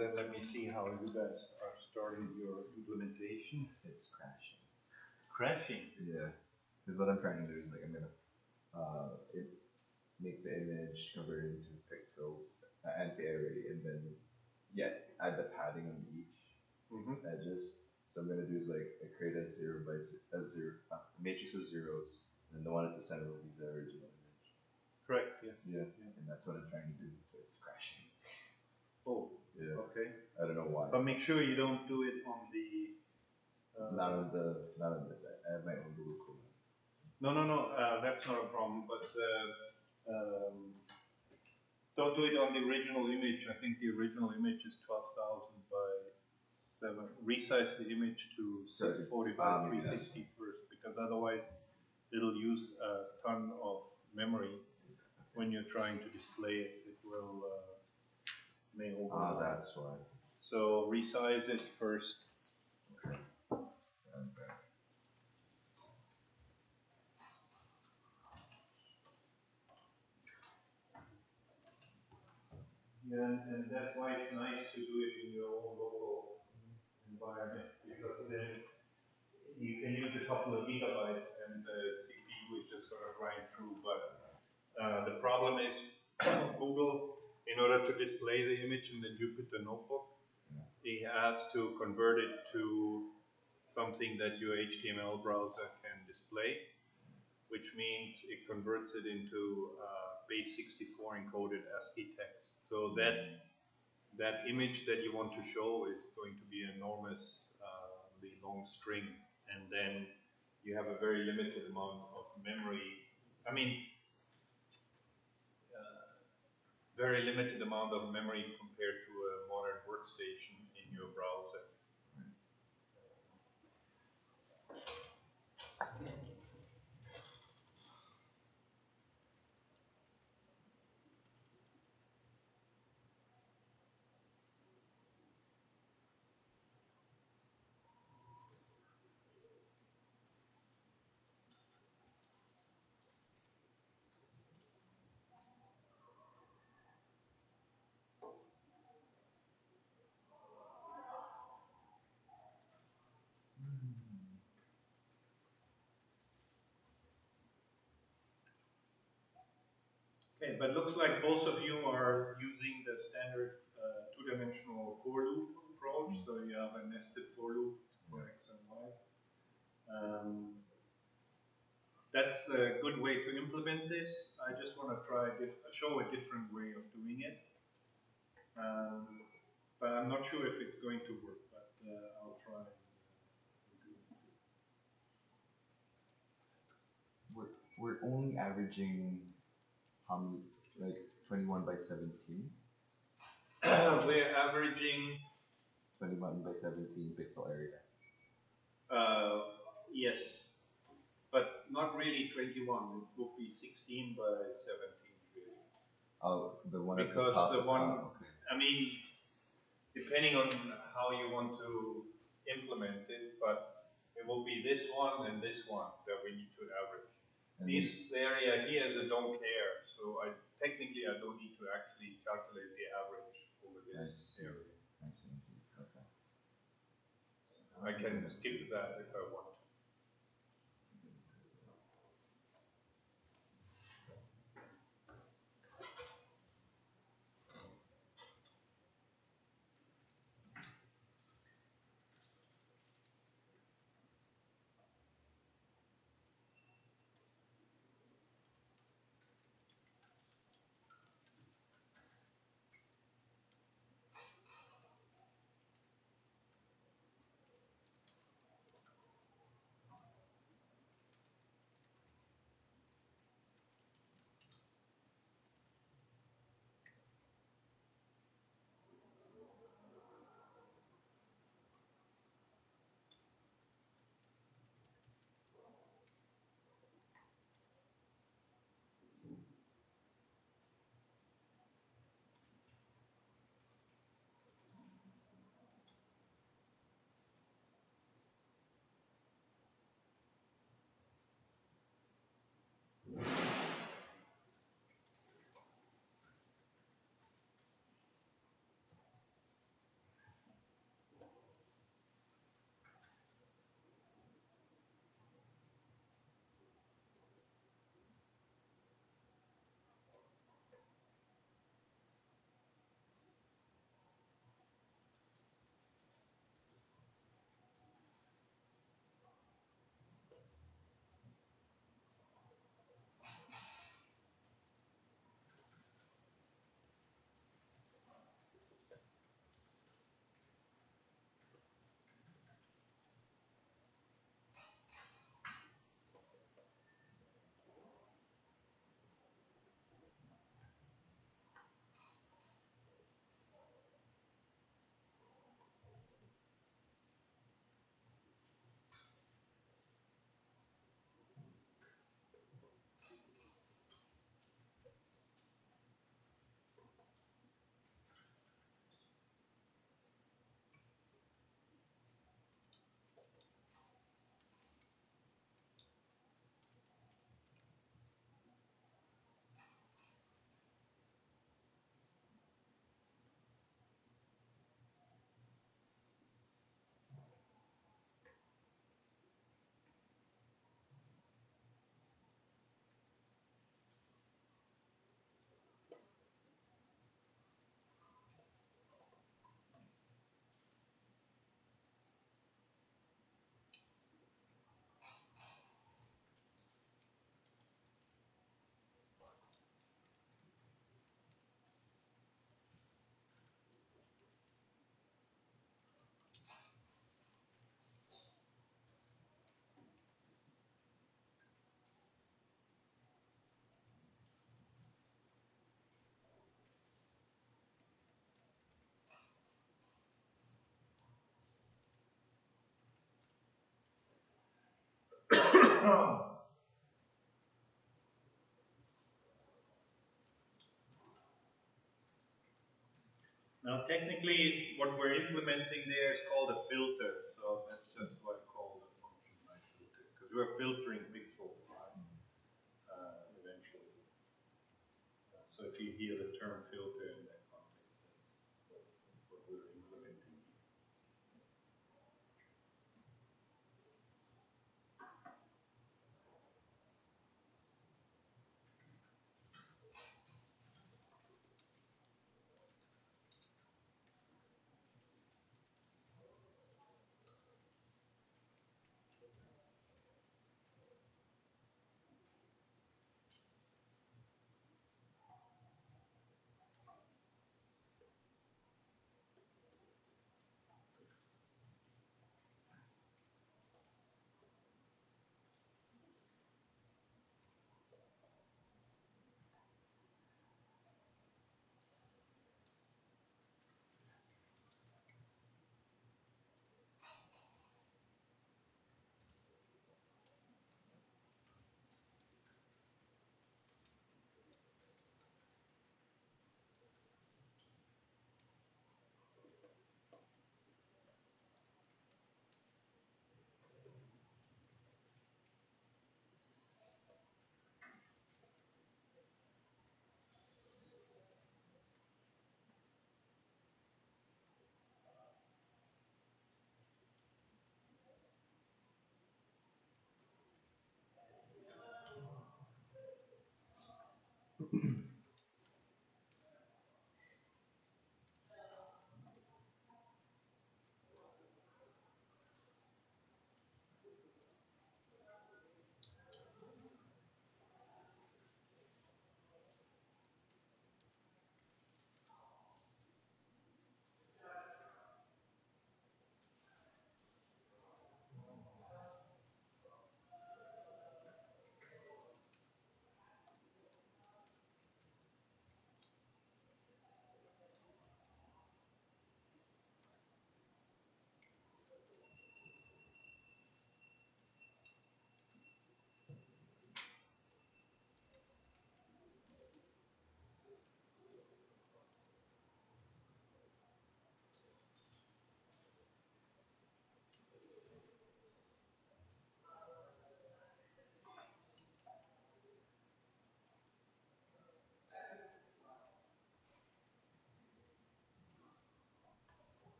then let me see how you guys are starting your implementation. It's crashing. Crashing. Yeah, because what I'm trying to do is like I'm gonna make the image convert it into pixels, anti-array, and then add the padding on each Mm-hmm. edges. So I'm gonna do is like I create a matrix of zeros, and the one at the center will be the original image. Correct. Yes. Yeah, and that's what I'm trying to do. So it's crashing. Oh. Yeah, Okay. I don't know why. But make sure you don't do it on the. Not on this. I have my own Google Chrome. No. That's not a problem. But don't do it on the original image. I think the original image is 12,000 by 7. Resize the image to 640 by 360 first, because otherwise it'll use a ton of memory when you're trying to display it. It will may overrun. That's why. So resize it first. Okay. Yeah, and that's why it's nice to do it in your own local environment, because then you can use a couple of gigabytes and the CPU is just going to grind through. But the problem is Google, in order to display the image in the Jupyter Notebook, it has to convert it to something that your HTML browser can display, which means it converts it into base64 encoded ASCII text. So that image that you want to show is going to be an enormously long string, and then you have a very limited amount of memory. I mean, very limited amount of memory compared to a modern workstation in your browser. Okay, but looks like both of you are using the standard two-dimensional for loop approach. So you have a nested for loop for X and Y. That's a good way to implement this. I just want to show a different way of doing it. But I'm not sure if it's going to work, but I'll try. We're only averaging like 21 by 17. We're averaging 21 by 17 pixel area. yes, but not really 21. It would be 16 by 17 really. Oh, the one because at the top. the one. Okay. I mean, depending on how you want to implement it, but it will be this one and this one that we need to average. And This area here is a don't care, so technically I don't need to actually calculate the average over this area. Okay. I can skip that if I want. Now, technically, what we're implementing there is called a filter, so that's just what I call the function by filter, because we're filtering pixels, right? Eventually. So if you hear the term filter in that context, that's what we're implementing.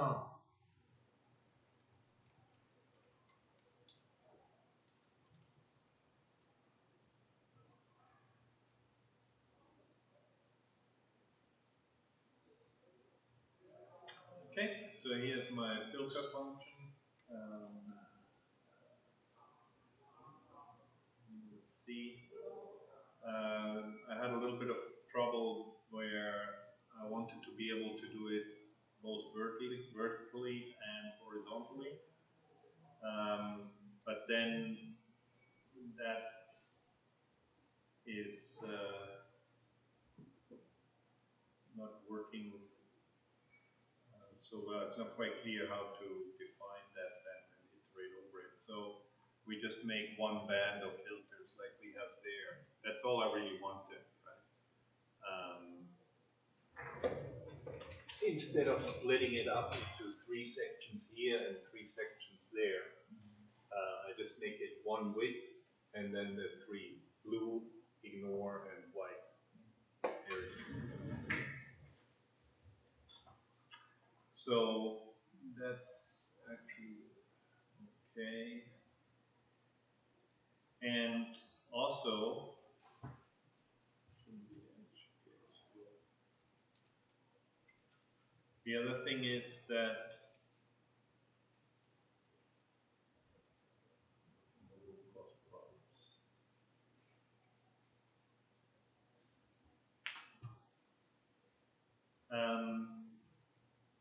Okay, so here's my filter function. Let's see. I had a little bit of trouble where I wanted to be able to do it both vertically and horizontally. But then that is not working so well. It's not quite clear how to define that and iterate over it. So we just make one band of filters like we have there. That's all I really wanted, right? Instead of splitting it up into 3 sections here and 3 sections there, I just make it one width and then the 3: blue, ignore, and white. So that's actually okay. And also, the other thing is that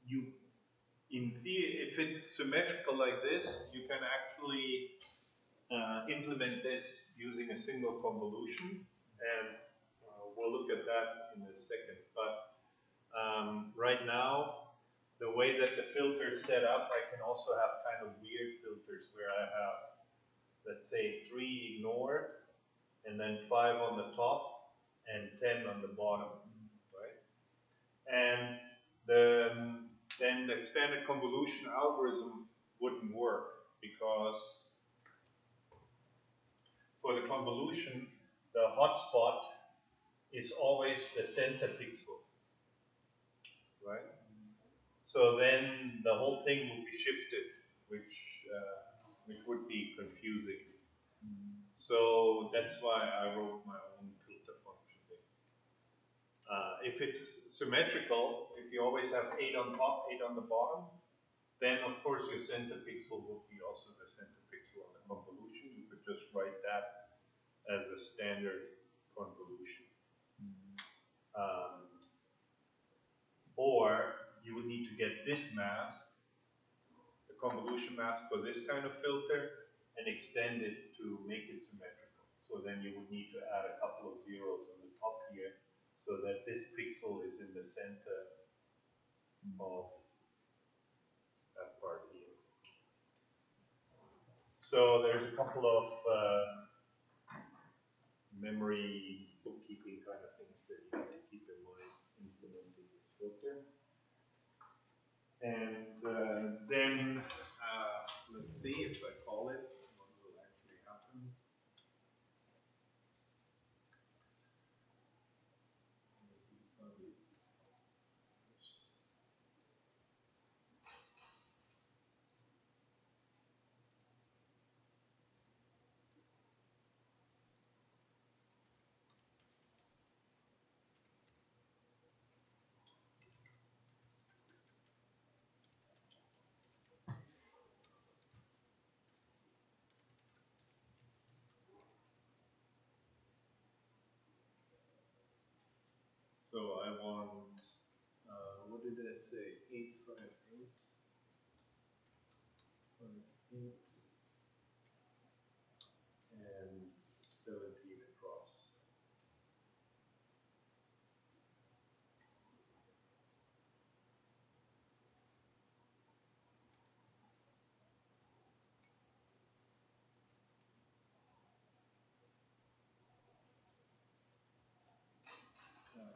you, in theory, if it's symmetrical like this, you can actually implement this using a single convolution, and we'll look at that in a second. But right now, the way that the filter is set up, I can also have kind of weird filters where I have, let's say, 3 ignored, and then 5 on the top, and 10 on the bottom, right? And then the standard convolution algorithm wouldn't work, because for the convolution, the hotspot is always the center pixel, right? So then the whole thing would be shifted, which would be confusing. So that's why I wrote my own filter function there. If it's symmetrical, if you always have 8 on top, 8 on the bottom, then of course your center pixel will be also the center pixel on the convolution. You could just write that as a standard convolution. Or you would need to get this mask, the convolution mask for this kind of filter, and extend it to make it symmetrical. So then you would need to add a couple of zeros on the top here, so that this pixel is in the center of that part here. So there's a couple of memory bookkeeping kind of things that you have to keep in mind implementing this filter. And then let's see if I call it, what will actually happen. So I want, what did I say? 858. 58 and 17 across.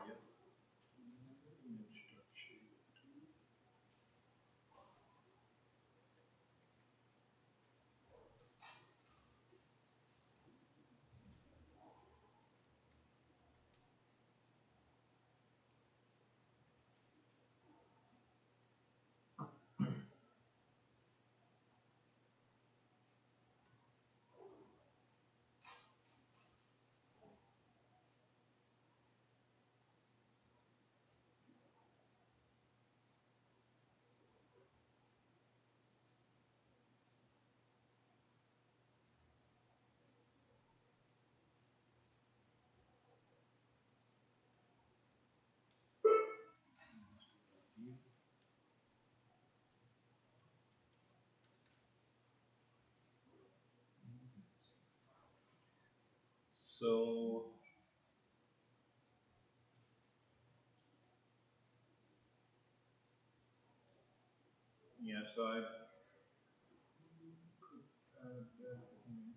Yep. Image.shape 2. So, yeah, so I add that image.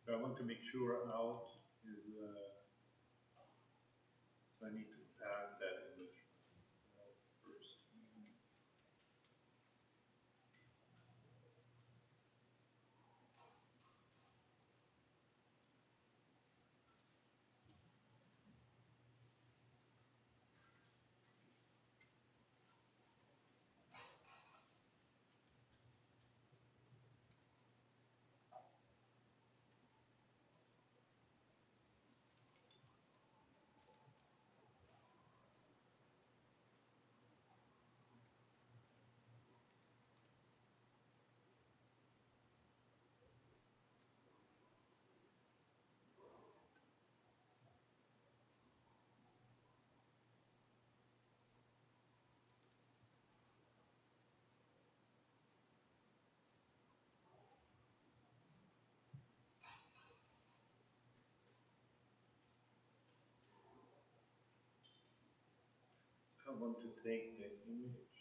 So I want to make sure out is, so I need to add that image myself first. So I want to take the image.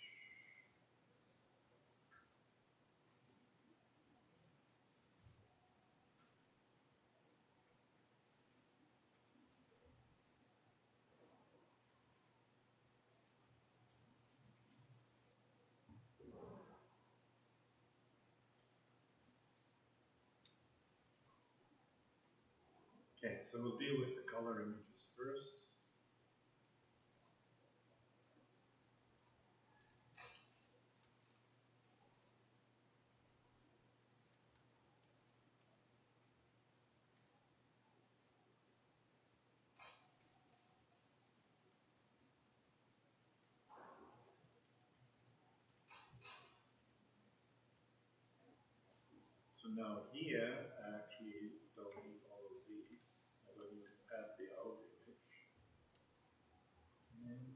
Okay, so we'll deal with the color images first. So now here, I actually don't need all of these. I don't need to add the outer image. And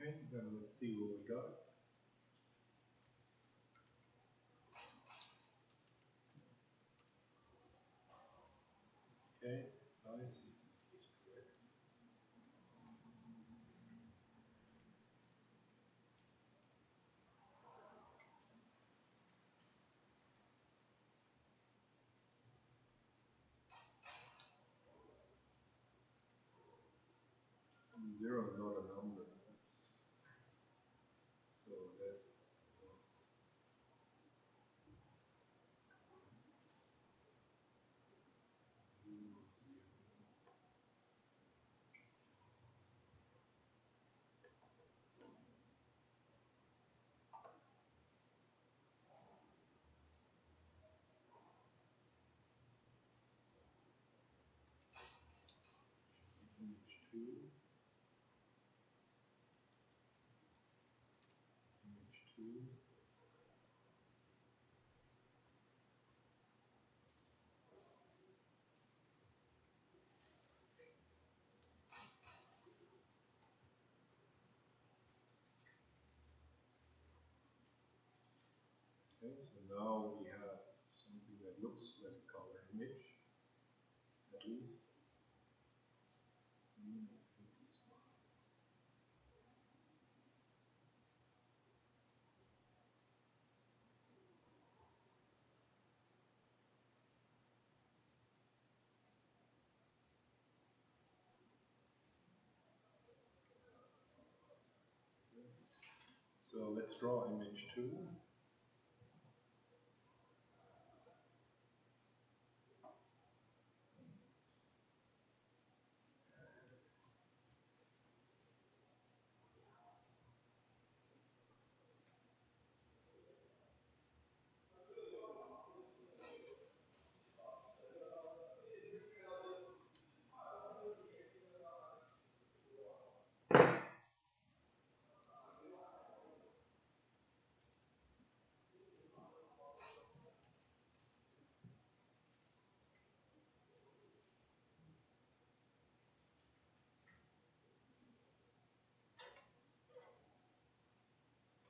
Okay, then let's see what we got. Okay, size is correct. Zero is not a number. So that's image two, image two. Okay, so now we have something that looks like a color image, at least. I think it's not. So let's draw image two.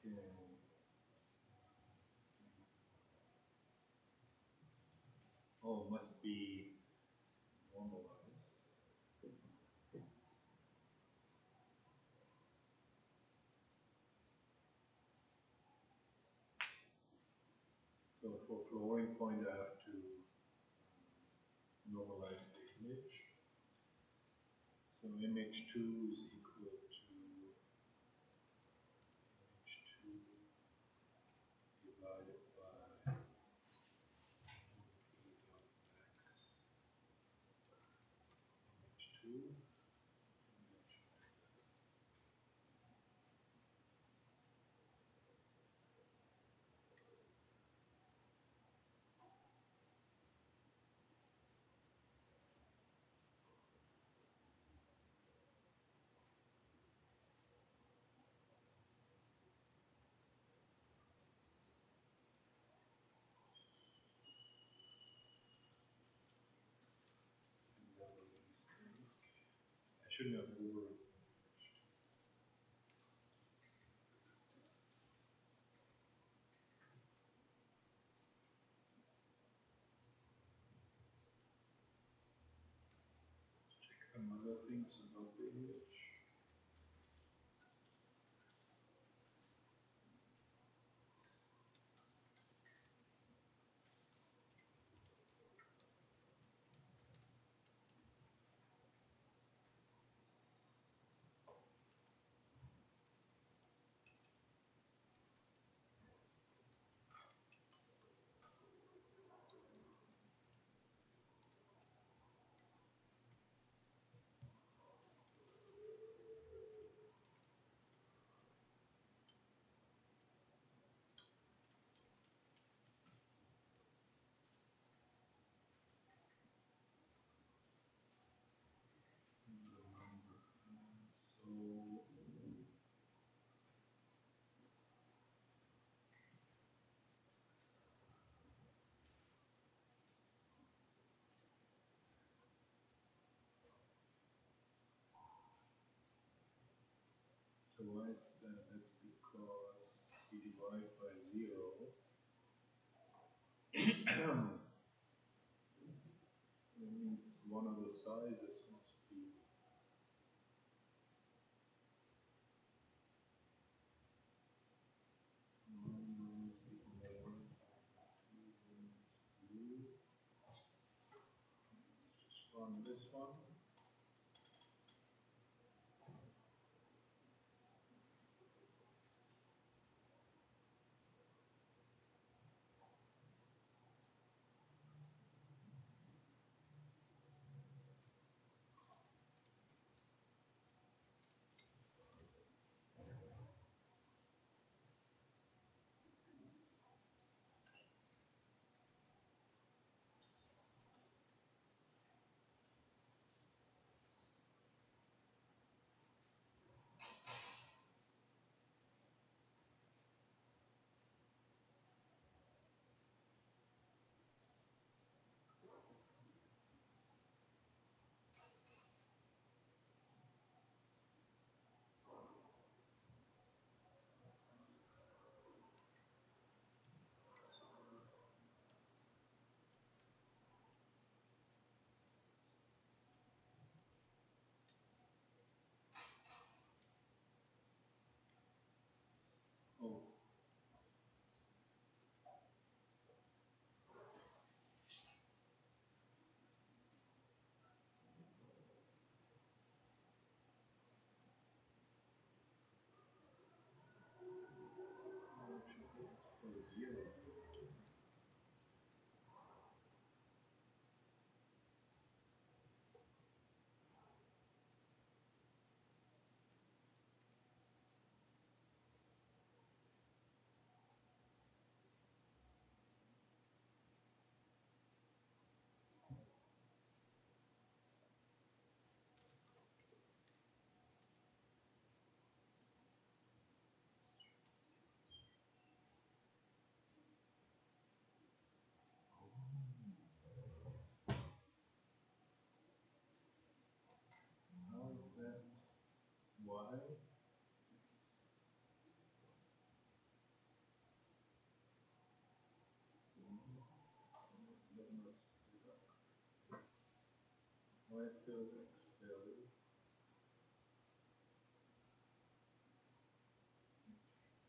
Okay. Oh, must be normalized. So for flowing point, I have to normalize the image. So image two is equal to image two divided by p dot max image two image. Another mistake. I shouldn't have over image two. Let's check some other things about the image. So why is that? That's because you divide by 0. That means one of the sizes must be one must be more, two must be. Let's just run this one. Oh, it should be for 0. How is that? Why? Why fill X value?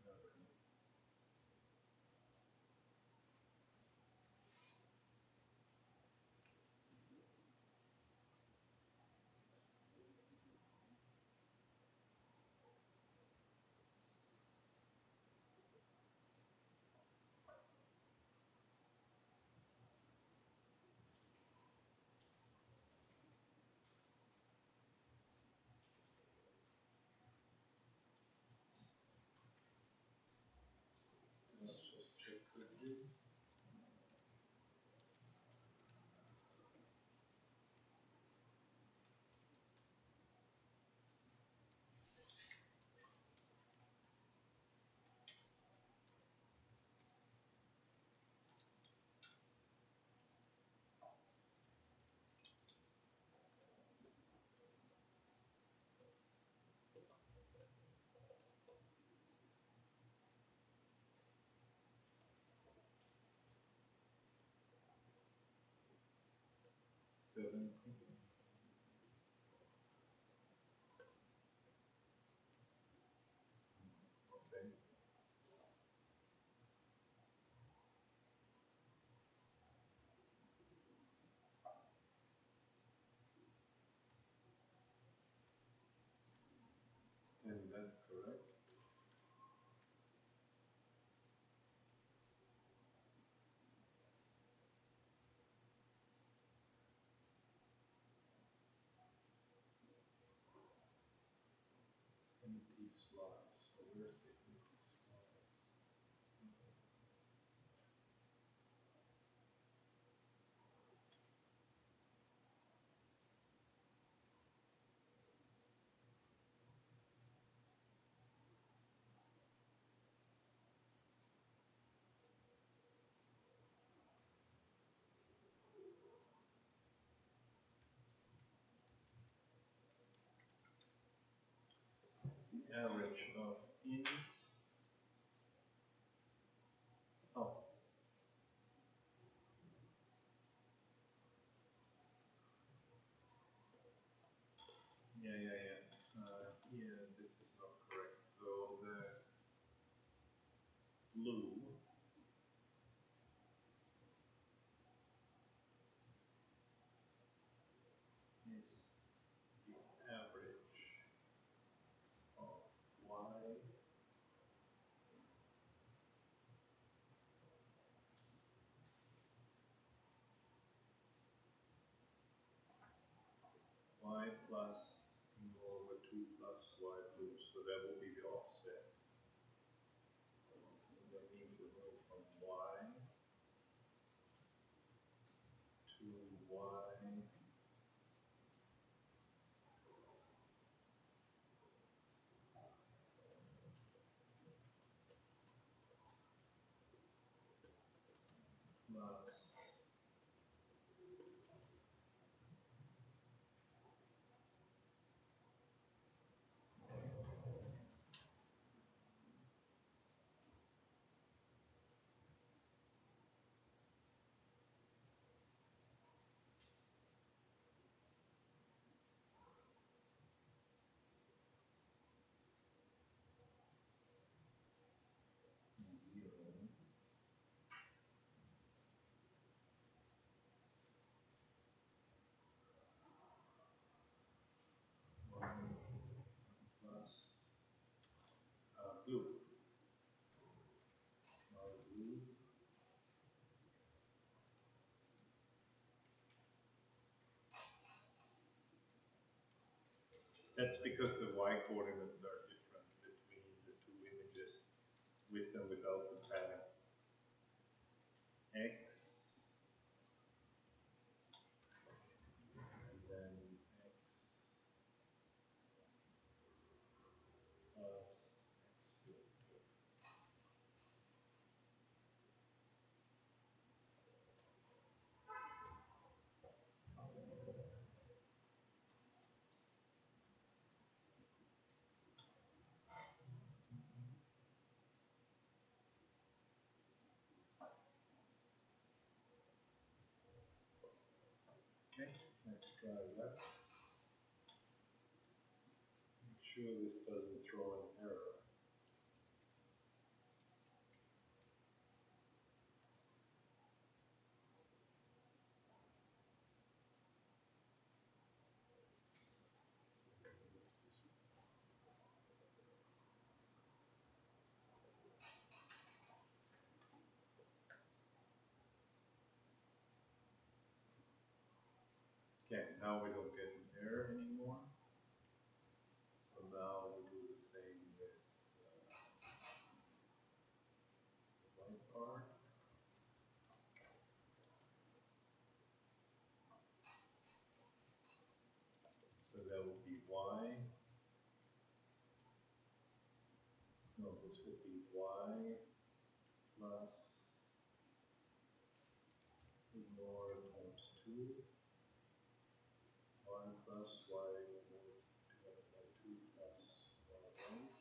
Okay. Let's just check quickly. Seven. Okay. And that's correct. Empty slots. So where's the empty slots? average of ins. Oh. Yeah. Here, this is not correct. So the blue is the average of y plus mu over 2 plus y blue. So that will be the offset. So that means we go from y to y plus zero. Y plus blue. Blue. That's because the y coordinates are different between the two images, with and without the pattern. X, and then x plus x filter. Okay, let's try that. Make sure this doesn't throw an error. Okay, now we don't get an error anymore. So now we do the same with the right part. So that would be y. No, this would be y plus ignore times 2. Y plus y divided by 2 plus y1.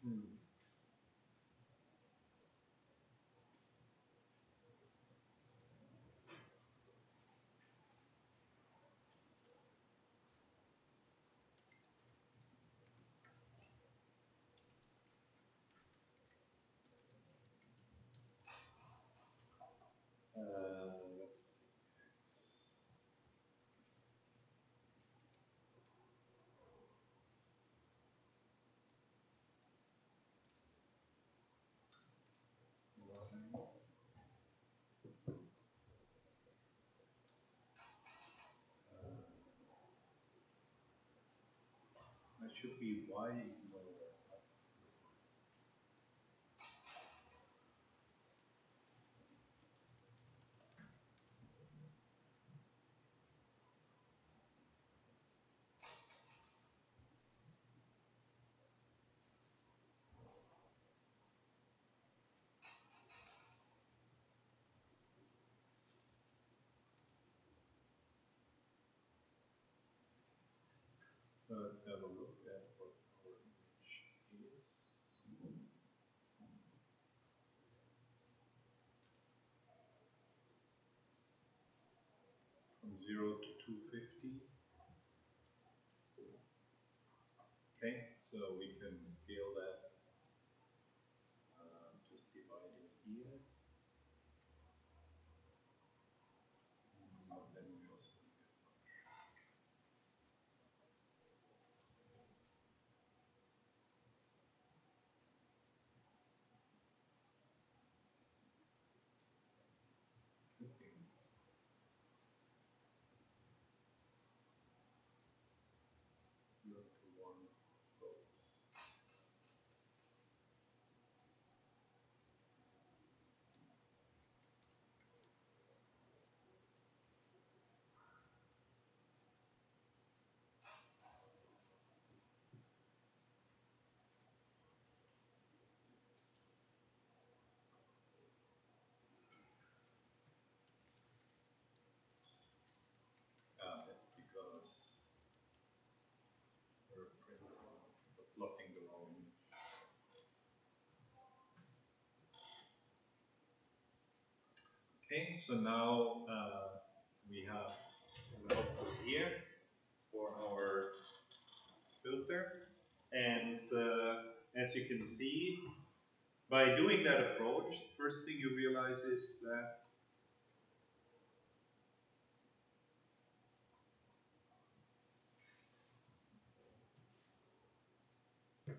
Hmm. Let's see. That should be y equal. So let's have a look at what our image is. From 0 to 250. Okay, so we can scale that, just dividing here. But then we also get clicking. Not to one goes. That's because we're plotting the wrong image. Okay, so now we have an output here for our filter. And as you can see, by doing that approach, first thing you realize is that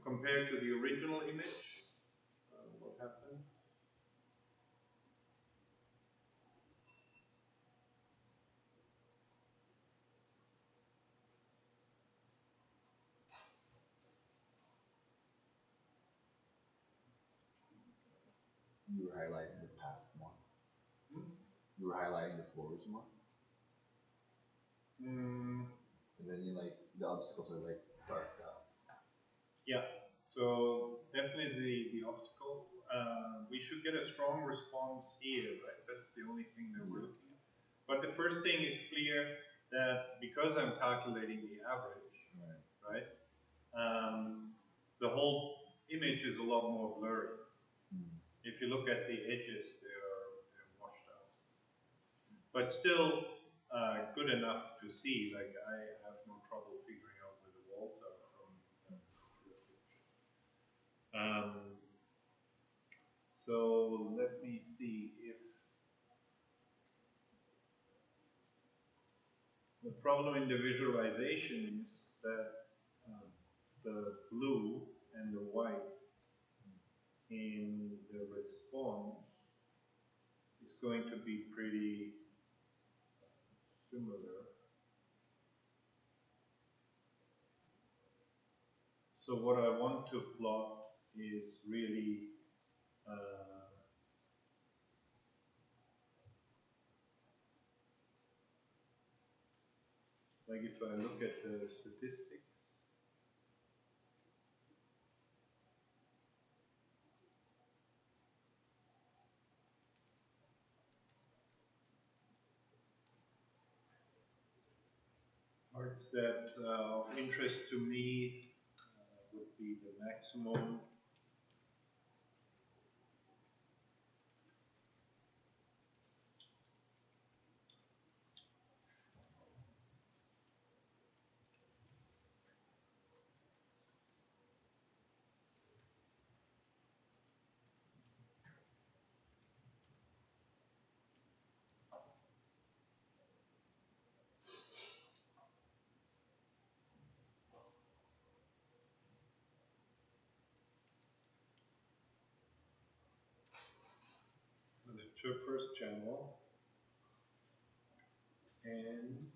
compared to the original image, what happened? You were highlighting the path more. Hmm? You were highlighting the floors more. Mm, And then you like the obstacles are like darked out. yeah, so definitely the obstacle. We should get a strong response here, right? That's the only thing that we're looking at. But the first thing, it's clear that because I'm calculating the average, right? The whole image is a lot more blurry. If you look at the edges, they're washed out. But still good enough to see. Like I have no trouble figuring out where the walls are from the picture. So let me see if the problem in the visualization is that the blue and the white in the response is going to be pretty similar. So what I want to plot is really like if I look at the statistics, parts that of interest to me would be the maximum first channel, and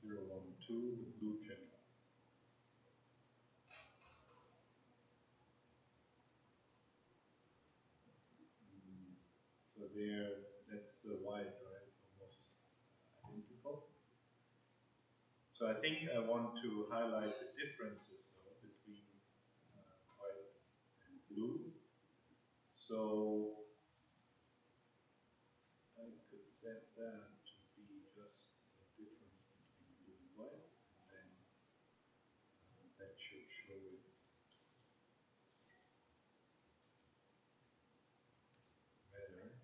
zero, 1, 2, the blue channel. So there, that's the white, right? Almost identical. So I think I want to highlight the differences though, between white and blue. So I could set that to be just the difference between blue and white, and then that should show it better.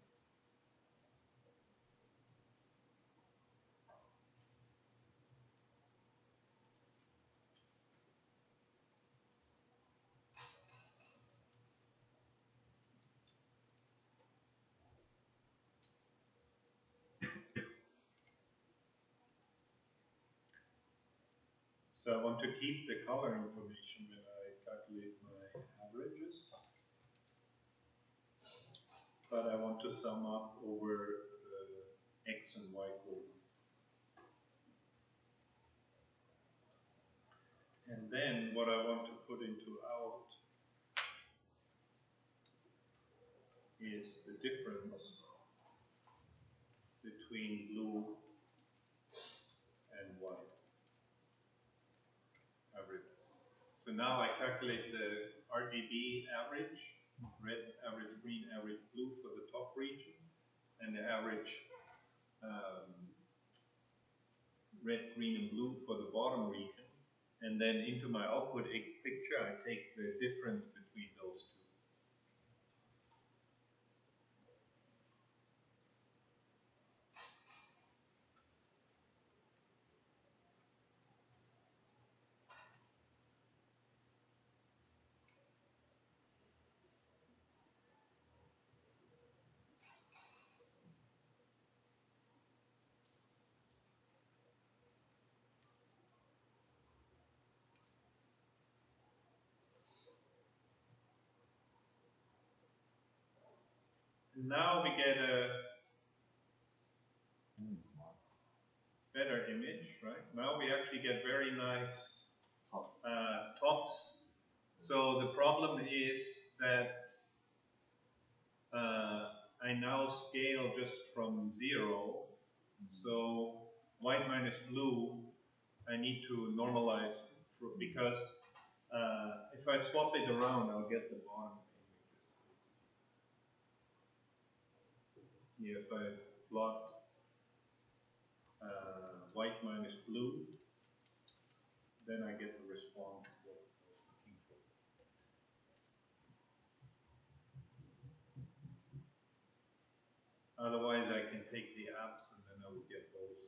So I want to keep the color information when I calculate my averages, but I want to sum up over the X and Y coordinates. And then what I want to put into out is the difference between blue and white averages. So now I calculate the RGB average, red, average, green, average, blue for the top region, and the average red, green, and blue for the bottom region. And then into my output picture, I take the difference between those two. And now we get a better image, right? Now we actually get very nice tops. So the problem is that I now scale just from 0. So white minus blue, I need to normalize because if I swap it around, I'll get the bottom images. Here, if I plot white minus blue, then I get the response that I was looking for. Otherwise, I can take the apps and then I will get those.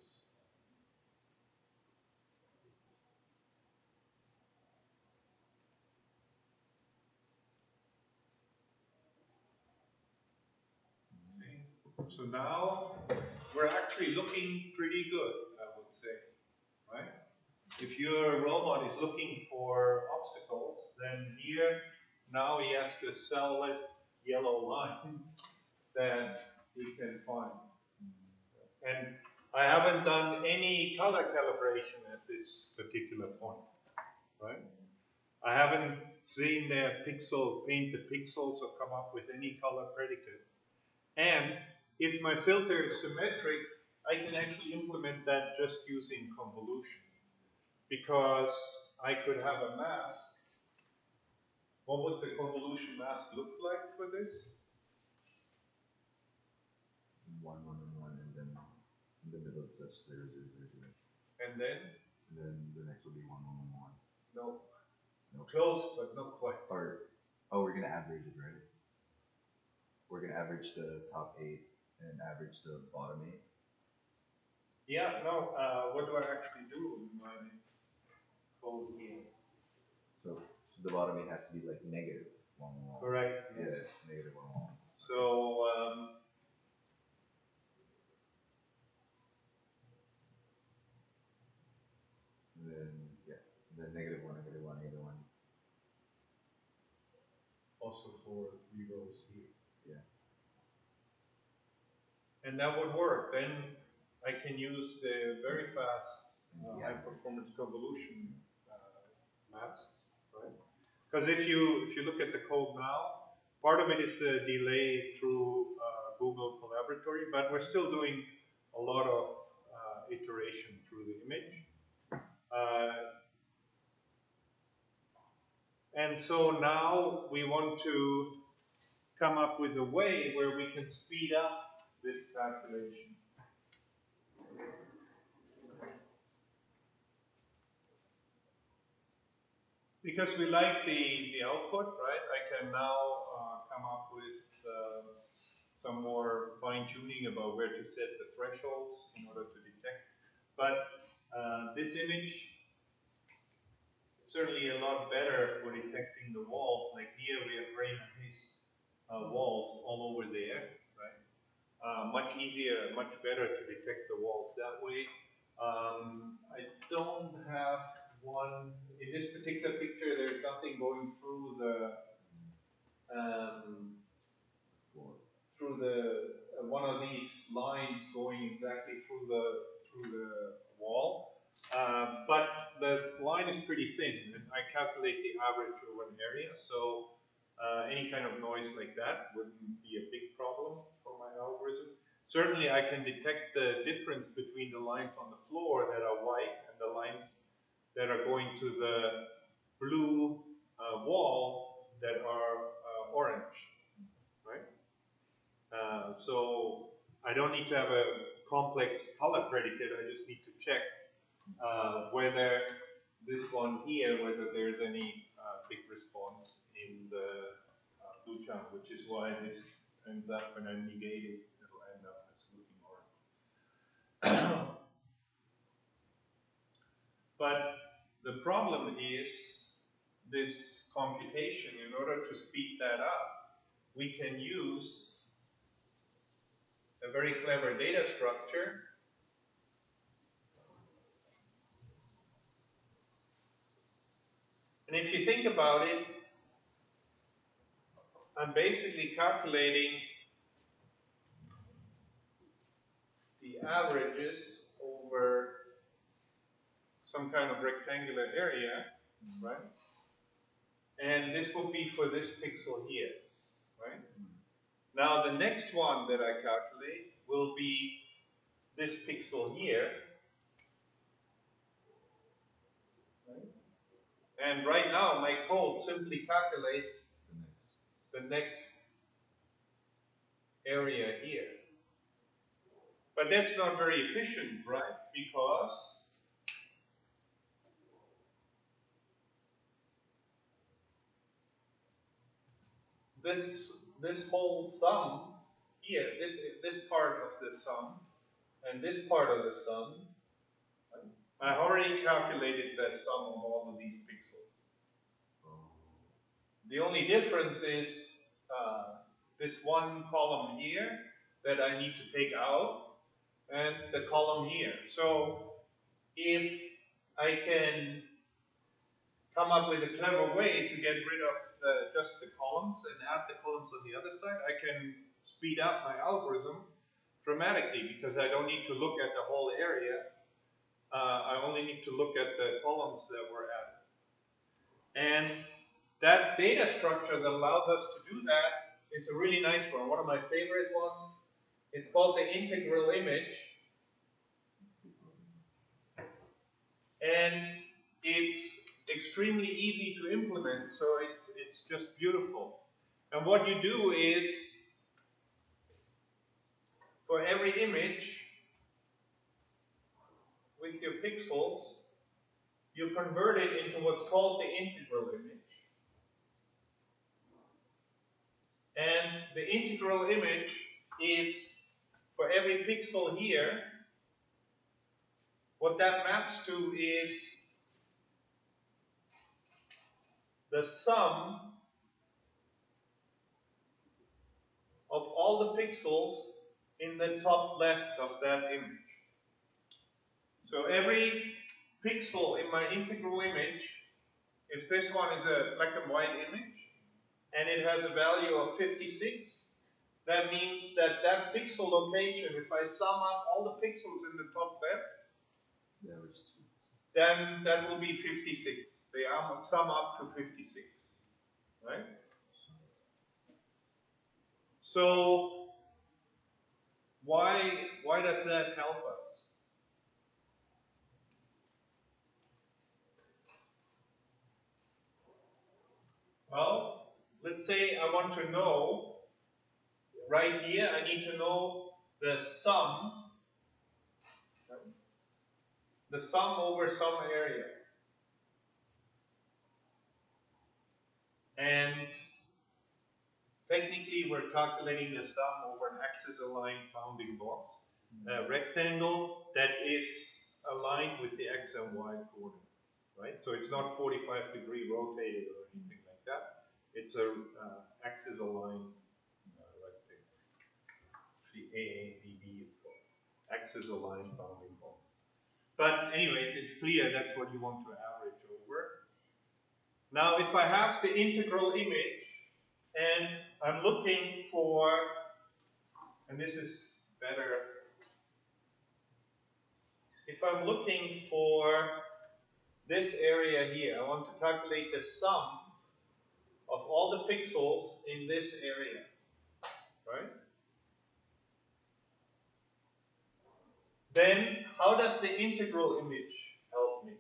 See? So now we're actually looking pretty good, I would say, right? If your robot is looking for obstacles, then here now he has the solid yellow lines that he can find. And I haven't done any color calibration at this particular point, right? I haven't seen their paint the pixels or come up with any color predicate. And if my filter is symmetric, I can actually implement that just using convolution. Because I could have a mask. What would the convolution mask look like for this? 1, 1, 1, and then in the middle it says 0, 0, 0, 0. And then? And then the next will be 1, 1, 1, 1. No. Nope. Close, but not quite. Oh, we're gonna average it, right? We're gonna average the top 8 and average the bottom 8. Yeah, no, what do I actually do in my code here? So the bottom 8 has to be like negative 1, 1, 1. Correct. Yeah, negative 1, 1, 1. So, for 3 rows here. Yeah. And that would work. Then I can use the very fast Yeah. high performance convolution masks, right? Because if you look at the code now, part of it is the delay through Google Collaboratory, but we're still doing a lot of iteration through the image. And so now we want to come up with a way where we can speed up this calculation. Because we like the output, right? I can now come up with some more fine tuning about where to set the thresholds in order to detect. But this image is certainly a lot better for detecting the walls. Like here we have very nice walls all over there, right? Much easier, much better to detect the walls that way. I don't have one, in this particular picture there's nothing going through the one of these lines going exactly through the wall, but the line is pretty thin, and I calculate the average over an area, so any kind of noise like that wouldn't be a big problem for my algorithm. Certainly, I can detect the difference between the lines on the floor that are white and the lines that are going to the blue wall that are orange, right? So I don't need to have a complex color predicate, I just need to check whether this one here, whether there's any big response in the blue channel, which is why this ends up, when I negate it, it'll end up as looking orange. But the problem is this computation. In order to speed that up, we can use a very clever data structure. And if you think about it, I'm basically calculating the averages over some kind of rectangular area, right? And this will be for this pixel here, right? Now the next one that I calculate will be this pixel here, right? And right now my code simply calculates the next area here. But that's not very efficient, right? Because this whole sum here, this part of the sum and this part of the sum, right? I already calculated the sum of all of these pixels. The only difference is this one column here that I need to take out, and the column here. So if I can come up with a clever way to get rid of just the columns and add the columns on the other side, I can speed up my algorithm dramatically, because I don't need to look at the whole area. I only need to look at the columns that were added. And that data structure that allows us to do that is a really nice one of my favorite ones. It's called the integral image. And it's extremely easy to implement, so it's just beautiful. And what you do is, for every image with your pixels, you convert it into what's called the integral image. And the integral image is, for every pixel here, what that maps to is the sum of all the pixels in the top left of that image. So every pixel in my integral image, if this one is a black and white image, and it has a value of 56, that means that that pixel location, if I sum up all the pixels in the top left, The average is then that will be 56. They sum up to 56, right? So why does that help us? Well, let's say I want to know, right here, I need to know the sum over some area. And technically, we're calculating the sum over an axis-aligned bounding box, a rectangle that is aligned with the x and y coordinates, right? So it's not 45-degree rotated or anything like that. It's a axis-aligned rectangle. Actually, AABB is called axis-aligned bounding box. But anyway, it's clear that's what you want to average over. Now, if I have the integral image and I'm looking for, and this is better, if I'm looking for this area here, I want to calculate the sum of all the pixels in this area, right? Then, how does the integral image help me?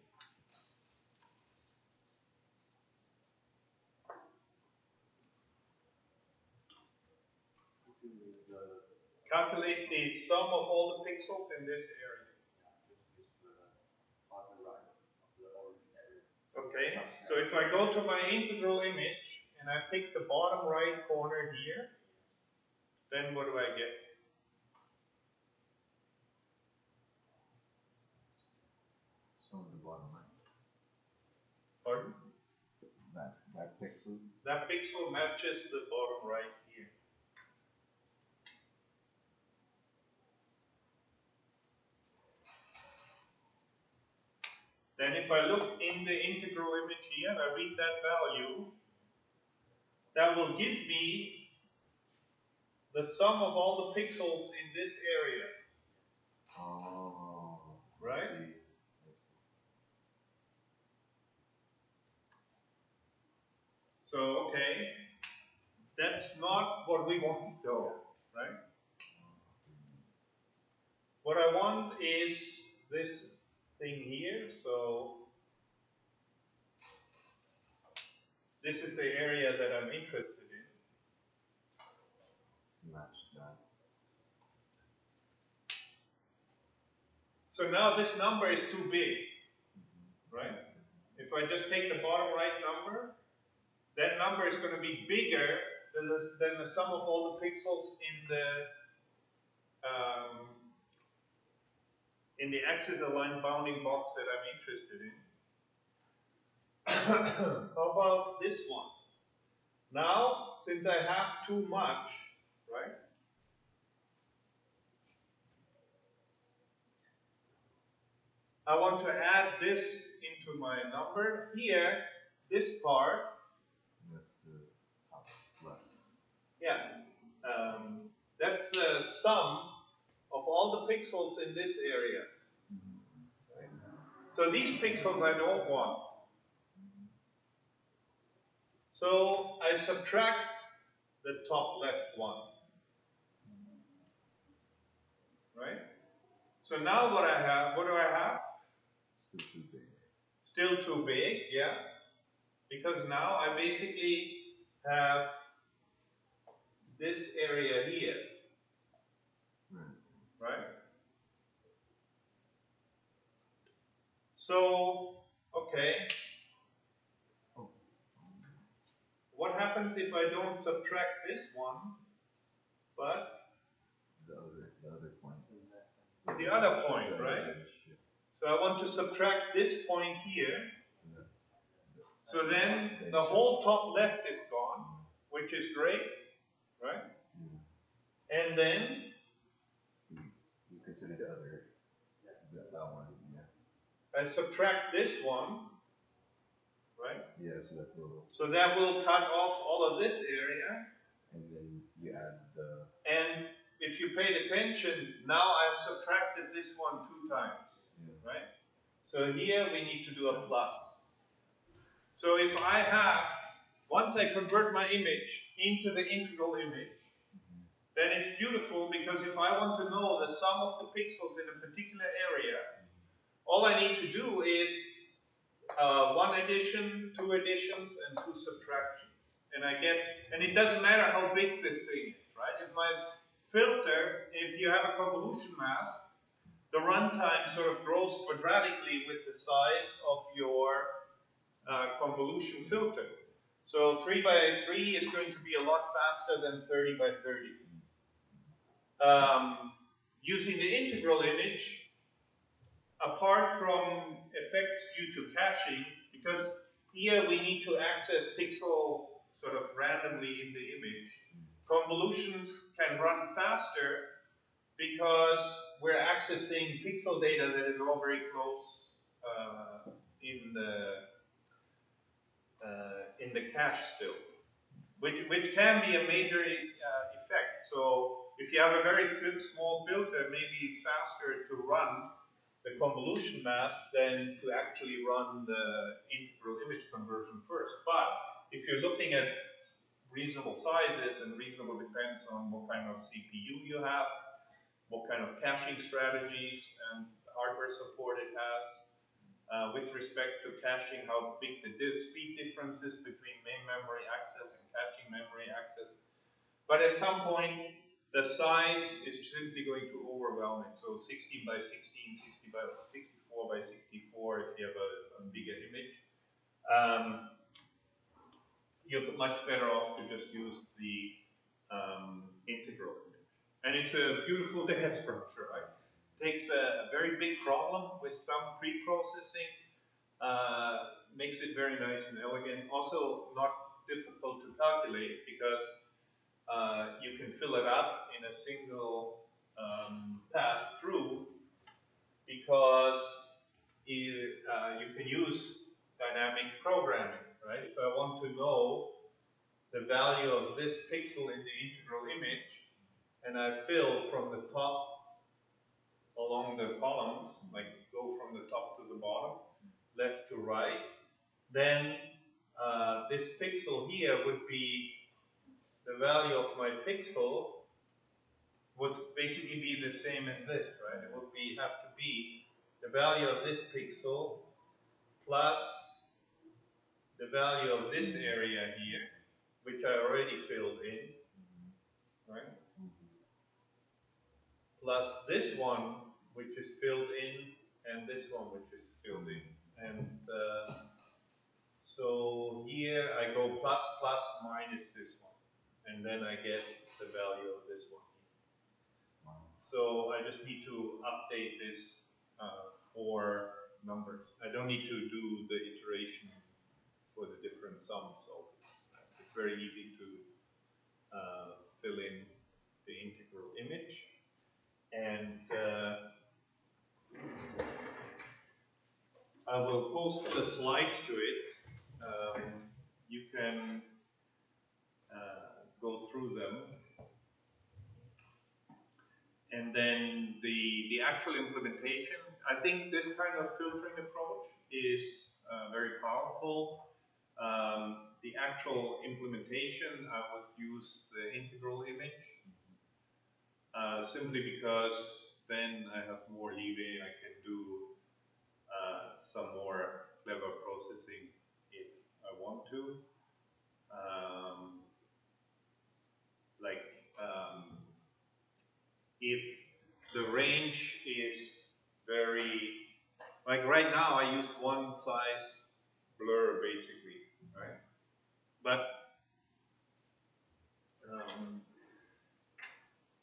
Calculate the sum of all the pixels in this area. Okay, so if I go to my integral image and I pick the bottom right corner here, then what do I get? some of the bottom line. Pardon? That pixel. That pixel matches the bottom right here. Then if I look in the integral image here and I read that value, that will give me the sum of all the pixels in this area. Oh, right? I see. So, okay, that's not what we want though, right? What I want is this thing here, so this is the area that I'm interested in. Match that. So now this number is too big, right? If I just take the bottom right number, that number is going to be bigger than the sum of all the pixels in the axis-aligned bounding box that I'm interested in. How about this one? Now, since I have too much, right? I want to add this into my number. Here, this part. That's the top left. Yeah. That's the sum of all the pixels in this area. Right? So these pixels I don't want. So I subtract the top left one. Right? So now what do I have? Still too big. Still too big, yeah. Because now I basically have this area here. Right? So, okay. What happens if I don't subtract this one, but The other point. the other point, right? So I want to subtract this point here. So then the whole top left is gone, which is great, right? And then You consider the other, that one, yeah. I subtract this one, right? Yeah, so that will, So that will cut off all of this area. and then you add the, And if you paid attention, now I've subtracted this one 2 times, yeah. right? So here we need to do a plus. So if I have, once I convert my image into the integral image, then it's beautiful, because if I want to know the sum of the pixels in a particular area, all I need to do is 1 addition, 2 additions, and 2 subtractions. And I get, and it doesn't matter how big this thing is, right? If my filter, if you have a convolution mask, the runtime sort of grows quadratically with the size of your convolution filter. So 3 by 3 is going to be a lot faster than 30 by 30. Using the integral image, apart from effects due to caching, because here we need to access pixel sort of randomly in the image, convolutions can run faster because we're accessing pixel data that is all very close in the cache still, which can be a major effect. So if you have a very small filter, it may be faster to run the convolution mask than to actually run the integral image conversion first. But if you're looking at reasonable sizes, and reasonable depends on what kind of CPU you have, what kind of caching strategies and hardware support it has, with respect to caching, how big the speed differences between main memory access and caching memory access. But at some point, the size is simply going to overwhelm it. So 16 by 16, 60 by 64 by 64, if you have a bigger image. You're much better off to just use the integral image. And it's a beautiful data structure, right? Takes a very big problem with some pre-processing, makes it very nice and elegant. Also not difficult to calculate, because you can fill it up in a single pass through, because you can use dynamic programming, right? If I want to know the value of this pixel in the integral image, and I fill from the top along the columns, like go from the top to the bottom, left to right, then this pixel here would be the value of my pixel, would basically be the same as this, right? It would have to be the value of this pixel plus the value of this area here, which I already filled in, right? Plus this one, which is filled in, and this one, which is filled in. And so here I go plus plus minus this one, and then I get the value of this one. So I just need to update this 4 numbers. I don't need to do the iteration for the different sums. So it's very easy to fill in the integral image. And I will post the slides to it. You can go through them. And then the actual implementation, I think this kind of filtering approach is very powerful. The actual implementation, I would use the integral image, simply because then I have more leeway. I can do some more clever processing if I want to. If the range is very, like right now I use one size blur basically, right? But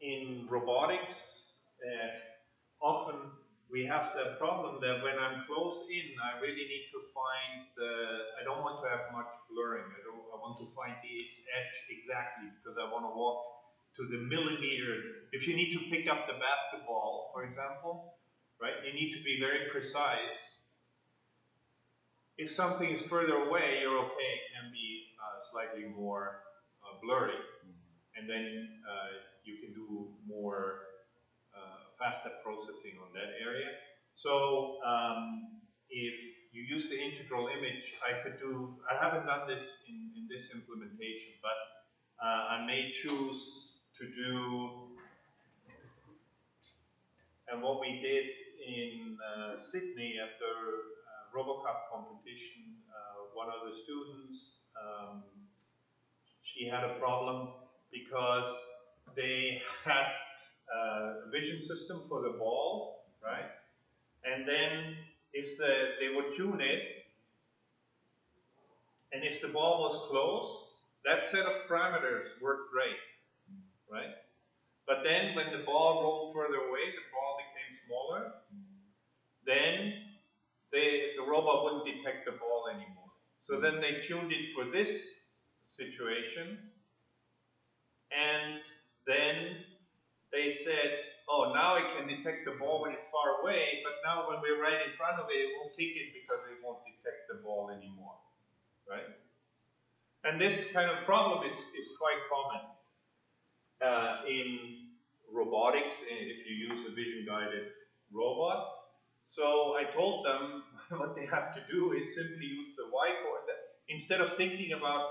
in robotics, often we have the problem that when I'm close in, I really need to find I don't want to have much blurring. I want to find the edge exactly, because I want to walk to the millimeter. If you need to pick up the basketball, for example, right, you need to be very precise. if something is further away, you're okay. It can be slightly more blurry, and then you can do more faster processing on that area. So if you use the integral image, I haven't done this in this implementation, but I may choose to do, and what we did in Sydney at the RoboCup competition, one of the students, she had a problem because they had a vision system for the ball, right? And then if they would tune it, and if the ball was close, that set of parameters worked great, right? But then when the ball rolled further away, the ball became smaller, then the robot wouldn't detect the ball anymore. So then they tuned it for this situation, and then they said, oh, now it can detect the ball when it's far away, but now when we're right in front of it, it won't kick it because it won't detect the ball anymore, right? And this kind of problem is quite common in robotics, if you use a vision-guided robot. So I told them what they have to do is simply use the Y-coordinate. Instead of thinking about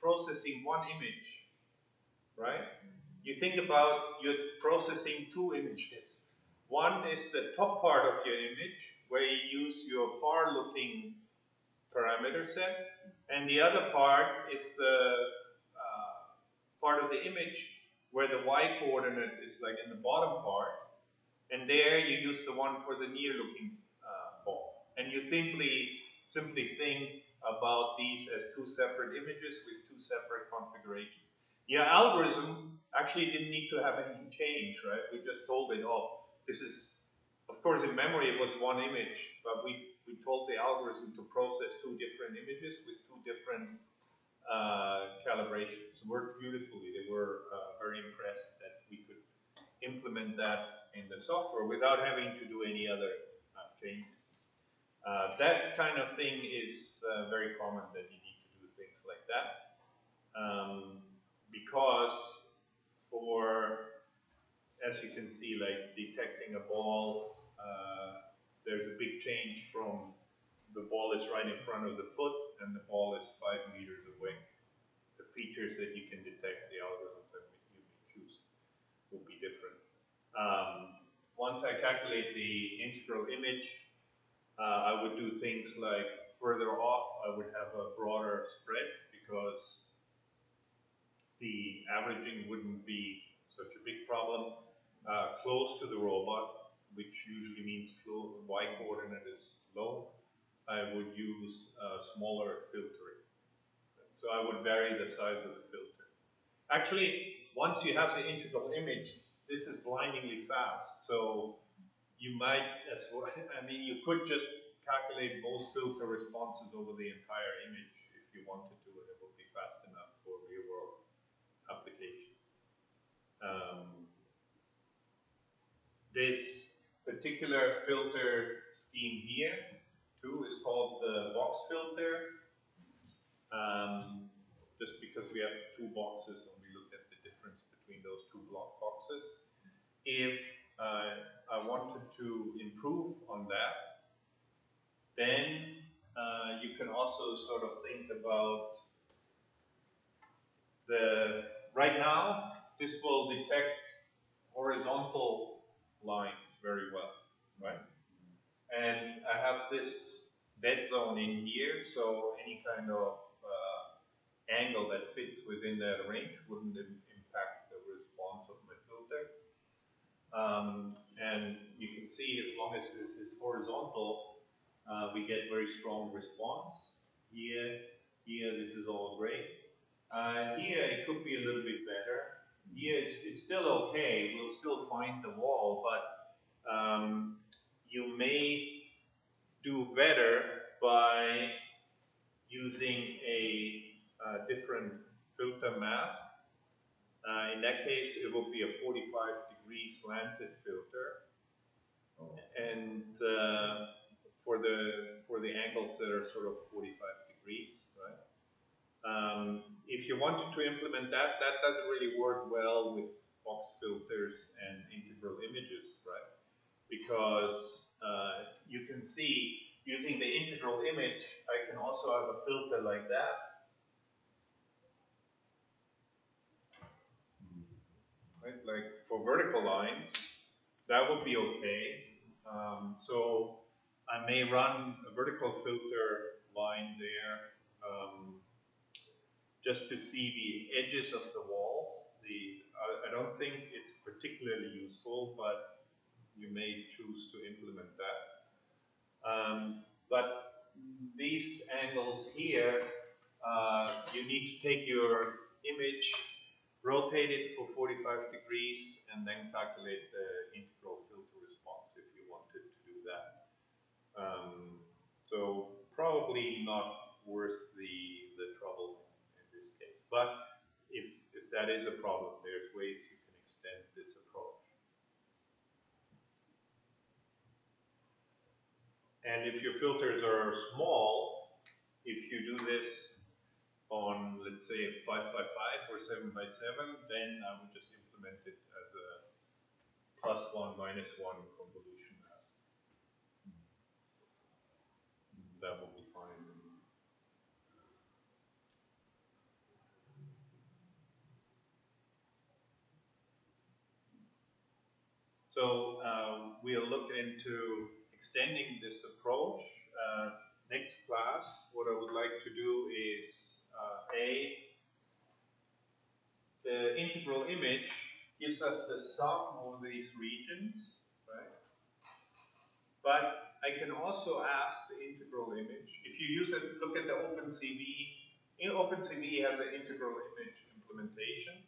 processing one image, right? You think about you're processing two images. One is the top part of your image, where you use your far-looking parameter set, and the other part is the part of the image where the Y-coordinate is like in the bottom part, and there you use the one for the near-looking ball. And you simply think about these as two separate images with two separate configurations. Your algorithm actually didn't need to have any change, right? We just told it, oh, this is, of course in memory it was one image, but we told the algorithm to process two different images with two different calibrations. It worked beautifully. They were very impressed that we could implement that in the software without having to do any other changes. That kind of thing is very common, that you need to do things like that. Because as you can see, like detecting a ball, there's a big change from the ball is right in front of the foot and the ball is 5 meters away. The features that you can detect, the algorithms that you may choose will be different. Once I calculate the integral image, I would do things like further off, I would have a broader spread because the averaging wouldn't be such a big problem. Close to the robot, which usually means Y-coordinate is low, I would use smaller filtering. So I would vary the size of the filter. Actually, once you have the integral image, this is blindingly fast. So you might, you could just calculate both filter responses over the entire image if you wanted to, and it would be fast enough for real-world application. This particular filter scheme here, too, is called the box filter. Just because we have two boxes and we look at the difference between those two block boxes. If I wanted to improve on that, then you can also sort of think about right now, this will detect horizontal lines very well, right? And I have this dead zone in here, so any kind of angle that fits within that range wouldn't impact the response of my filter. And you can see as long as this is horizontal, we get very strong response. Here, this is all great. Here, it could be a little bit better. Here, it's still okay. We'll still find the wall, but you may do better by using a different filter mask. In that case, it will be a 45-degree slanted filter. Oh. And for the angles that are sort of 45 degrees, right? If you wanted to implement that, that doesn't really work well with box filters and integral images, right? Because you can see, using the integral image, I can also have a filter like that, right? Like for vertical lines, that would be okay. So I may run a vertical filter line there, just to see the edges of the walls. I don't think it's particularly useful, but you may choose to implement that. But these angles here, you need to take your image, rotate it for 45 degrees, and then calculate the integral filter response if you wanted to do that. So probably not worth the trouble in this case. But if that is a problem, there's ways you can extend this approach. And if your filters are small, if you do this on, let's say, a 5 by 5 or 7 by 7, then I would just implement it as a +1, -1 convolution mask. That will be fine. So we'll look into extending this approach. Next class, what I would like to do is the integral image gives us the sum of these regions, right? But I can also ask the integral image. If you use it, look at the OpenCV. OpenCV has an integral image implementation.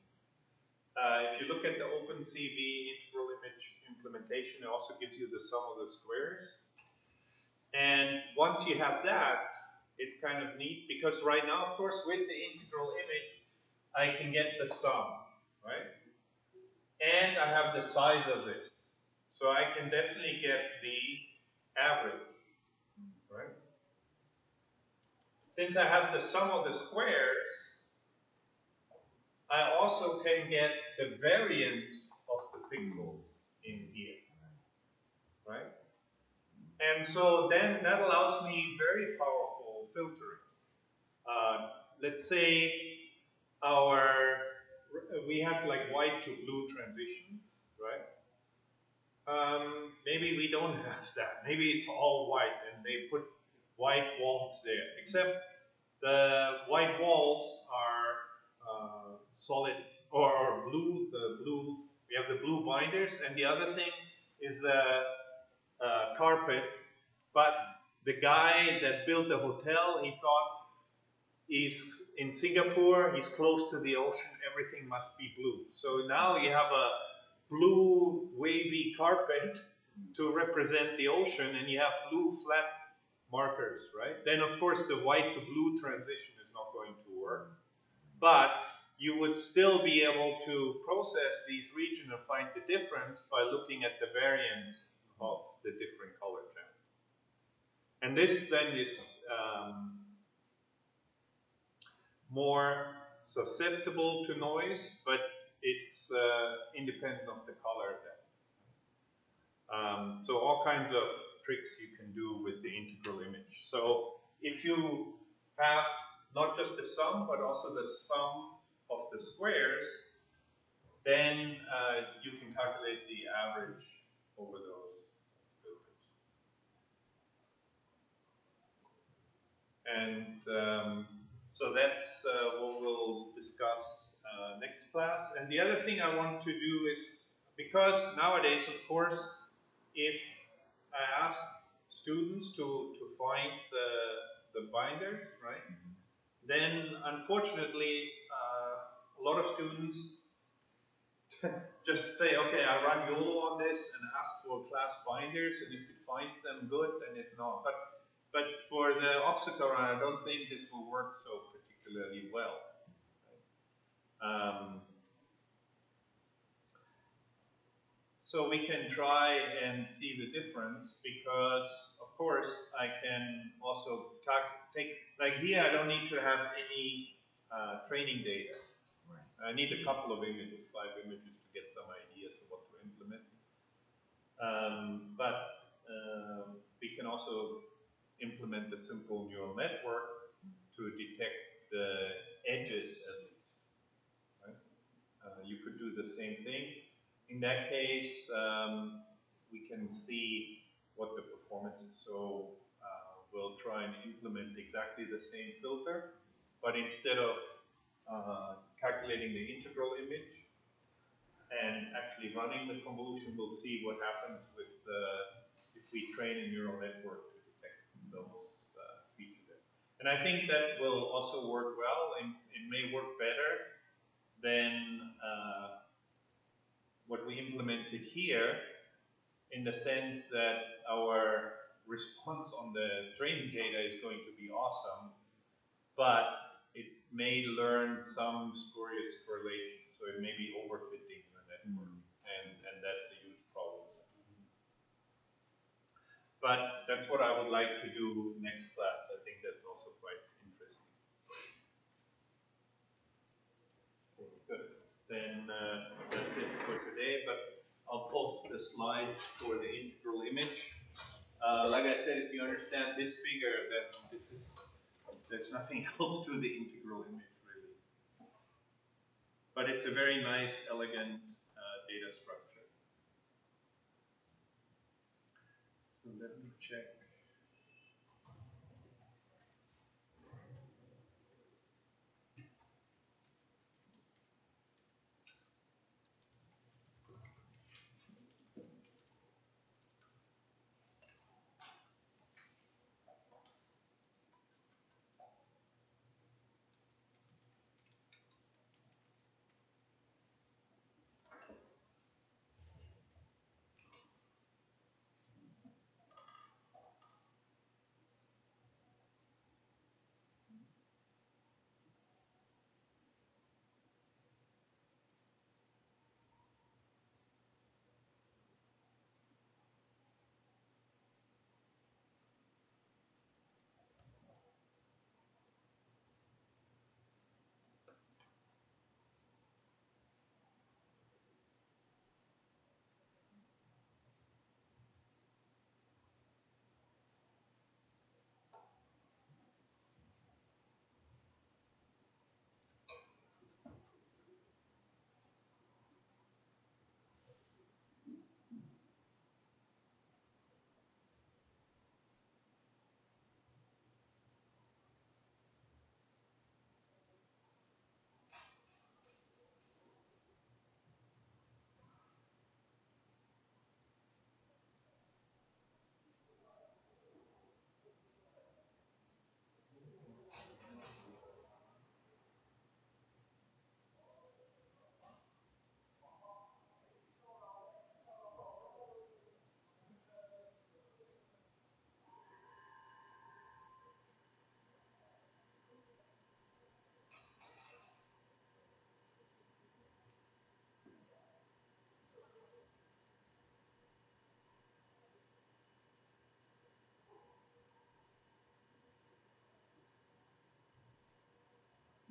If you look at the OpenCV integral image implementation, it also gives you the sum of the squares. And once you have that, it's kind of neat because right now, of course, with the integral image, I can get the sum, right? And I have the size of this. So I can definitely get the average, right? Since I have the sum of the squares, I also can get the variance of the pixels in here, right? And so then that allows me very powerful filtering. Let's say we have like white to blue transitions, right? Maybe we don't have that. Maybe it's all white and they put white walls there. Except the white walls are solid or blue. We have the blue binders, and the other thing is the carpet. But the guy that built the hotel, he thought he's in Singapore, he's close to the ocean, everything must be blue. So now you have a blue wavy carpet to represent the ocean, and you have blue flat markers, right? Then of course the white to blue transition is not going to work. But you would still be able to process these regions and find the difference by looking at the variance of the different color channels. And this then is more susceptible to noise, but it's independent of the color then. So all kinds of tricks you can do with the integral image. So if you have not just the sum, but also the sum of the squares, then you can calculate the average over those filters. And so that's what we'll discuss next class. And the other thing I want to do is, because nowadays, of course, if I ask students to find the binders, right, then unfortunately, a lot of students just say, okay, I run YOLO on this and ask for class binders, and if it finds them, good, and if not. But for the obstacle run, I don't think this will work so particularly well. So we can try and see the difference because, of course, I can also take, like here, I don't need to have any training data. Right. I need a couple of images, 5 images to get some ideas of what to implement. But we can also implement a simple neural network to detect the edges at least. Right? You could do the same thing. In that case, we can see what the performance is. So we'll try and implement exactly the same filter, but instead of calculating the integral image and actually running the convolution, we'll see what happens with if we train a neural network to detect those features. And I think that will also work well, and it may work better than what we implemented here, in the sense that our response on the training data is going to be awesome, but it may learn some spurious correlation, so it may be overfitting the network, and that's a huge problem. But that's what I would like to do next class. I think that's also quite interesting. Good. Then that's it for today, but I'll post the slides for the integral image. Like I said, if you understand this figure, then there's nothing else to the integral image really. But it's a very nice, elegant data structure. So let me check.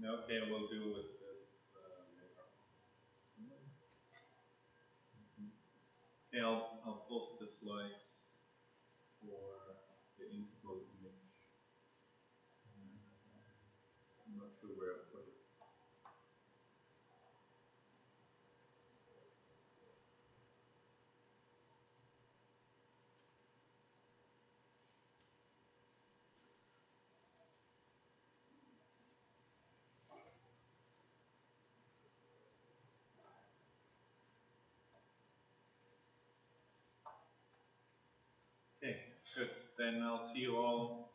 Okay, we'll deal with this later. Okay, I'll post the slides for the integral image. I'm not sure where I put it. Okay, good. Then I'll see you all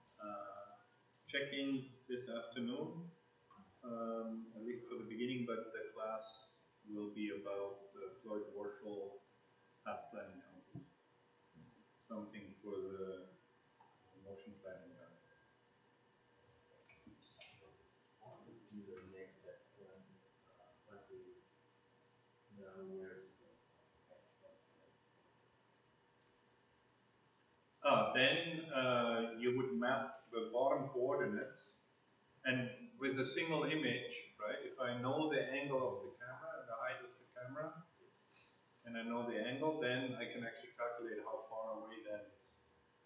check in this afternoon, at least for the beginning, but the class will be about Floyd Warshall path planning algorithm. Something for the motion planning guys. Do the next step once we know where to go. Then you would map the bottom coordinates, and with a single image, right? If I know the angle of the camera, the height of the camera, and I know the angle, then I can actually calculate how far away that is.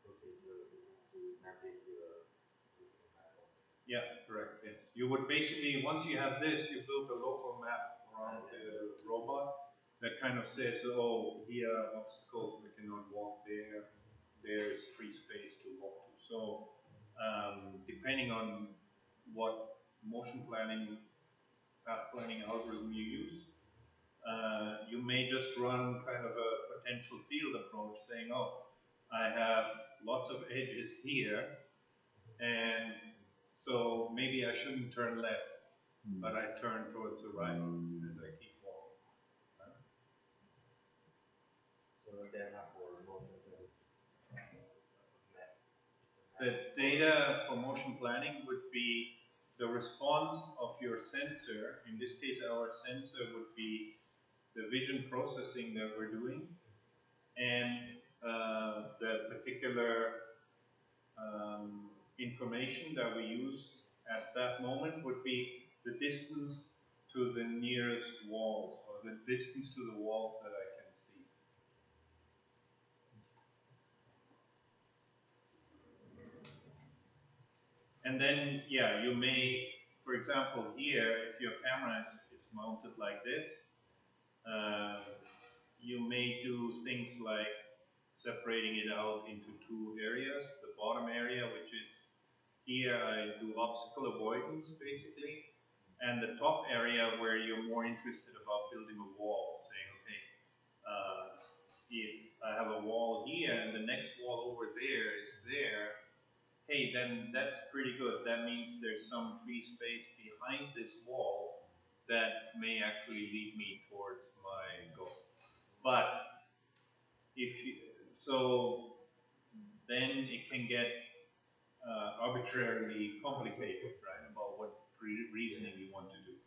Okay, so to map it to a map. Yeah, correct. Yes, you would basically, once you have this, you build a local map around the robot that kind of says, oh, here are obstacles that cannot walk there. There's free space to walk to. So, depending on what motion planning, path planning algorithm you use, you may just run kind of a potential field approach, saying, oh, I have lots of edges here, and so maybe I shouldn't turn left, but I turn towards the right as I keep walking. So then for motion planning, The data for motion planning would be the response of your sensor. In this case, our sensor would be the vision processing that we're doing, and the particular information that we used at that moment would be the distance to the nearest walls, or the distance to the walls that I can see. And then, yeah, you may, for example, here, if your camera is mounted like this, you may do things like separating it out into two areas. The bottom area, which is here, I do obstacle avoidance, basically. And the top area where you're more interested about building a wall, saying, okay, if I have a wall here and the next wall over there is there, hey, then that's pretty good. That means there's some free space behind this wall that may actually lead me towards my goal. But if you, so then it can get arbitrarily complicated, right, about what reasoning you want to do.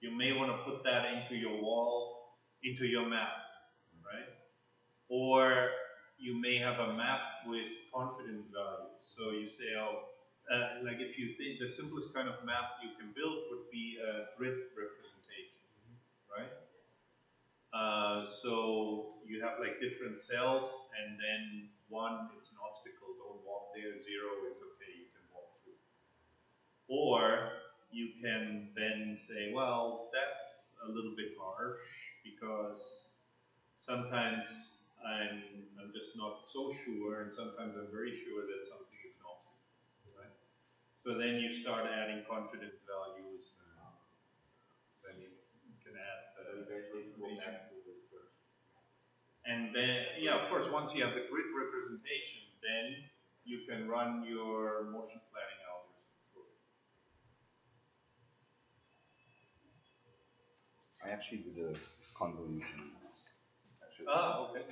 You may want to put that into your wall, into your map, right? Or you may have a map with confidence values. So you say, oh, like if you think the simplest kind of map you can build would be a grid representation, right? So you have like different cells, and then one, it's an obstacle, don't walk there. 0, it's okay, you can walk through. Or you can then say, well, that's a little bit harsh because sometimes I'm just not so sure, and sometimes I'm very sure that something is an obstacle, right? So then you start adding confidence values, then you can add information. And then, yeah, of course, once you have the grid representation, then you can run your motion planning algorithm through it. I actually did a convolution. Actually, Okay.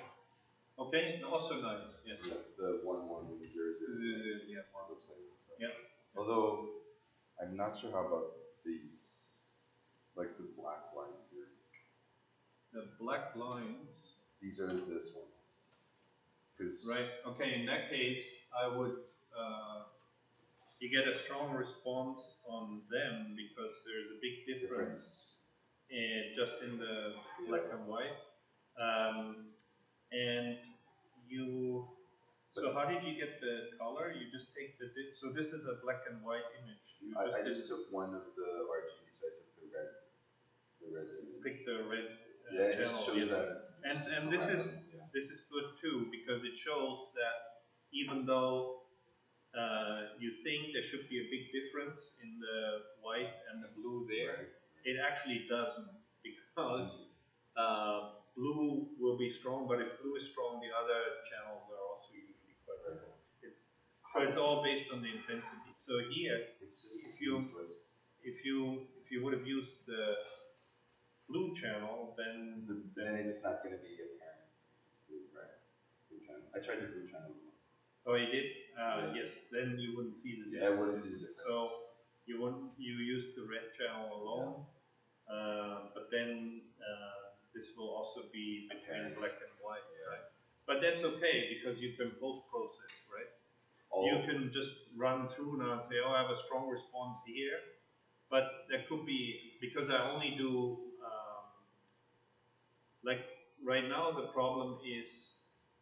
Okay, also nice, yes. the 1 1 0 0. Yeah. Looks like it. So. Yeah. Although I'm not sure how about these, like the black lines here. The black lines. These are this ones. Right. Okay. In that case, I would. You get a strong response on them because there's a big difference just in the black and white. And you. So how did you get the color? You just take the. So this is a black and white image. I just took one of the RGBs. I took the red. Pick the red yeah, channel. Just shows that. And this is good too because it shows that even though you think there should be a big difference in the white and the blue there, it actually doesn't, because blue will be strong, but if blue is strong, the other channels are also usually quite good. So it's all based on the intensity. So here, if you would have used the blue channel, then it's not going to be apparent. It's blue, right? Blue channel. I tried the blue channel. Oh, you did? Yes. Then you wouldn't see the difference. Yeah, I wouldn't see the difference. So you used the red channel alone, but then this will also be between black and white, right? But that's okay because you can post-process, right? Oh, You can just run through now and say, oh, I have a strong response here. But there could be, because I only do, like right now the problem is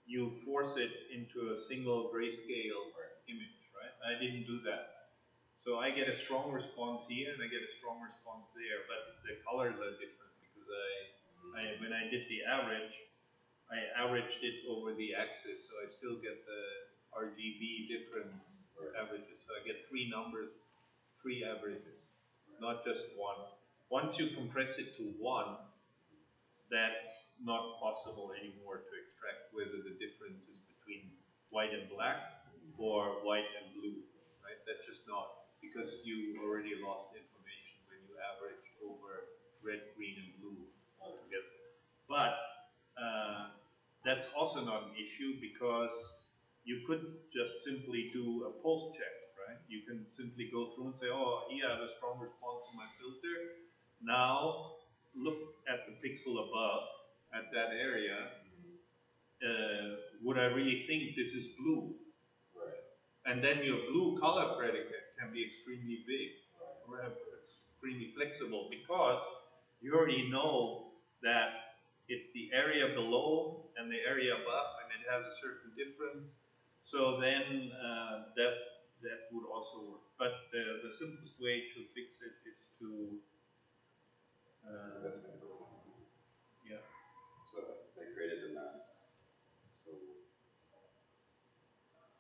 you force it into a single grayscale image, right? I didn't do that. So I get a strong response here and I get a strong response there, but the colors are different because when I did the average, I averaged it over the axis, so I still get the RGB difference averages. So I get three numbers, three averages, not just one. Once you compress it to one, that's not possible anymore to extract whether the difference is between white and black or white and blue, right? That's just not, because you already lost information when you average over red, green, and blue altogether. But that's also not an issue because you could just simply do a pulse check, right? You can simply go through and say, oh, here I have a strong response to my filter. Now look at the pixel above, at that area. Would I really think this is blue? right. And then your blue color predicate can be extremely big, or extremely flexible, because you already know that it's the area below and the area above, and it has a certain difference. So then that would also work. But the simplest way to fix it is to That's kind of cool. yeah. So they created a mask.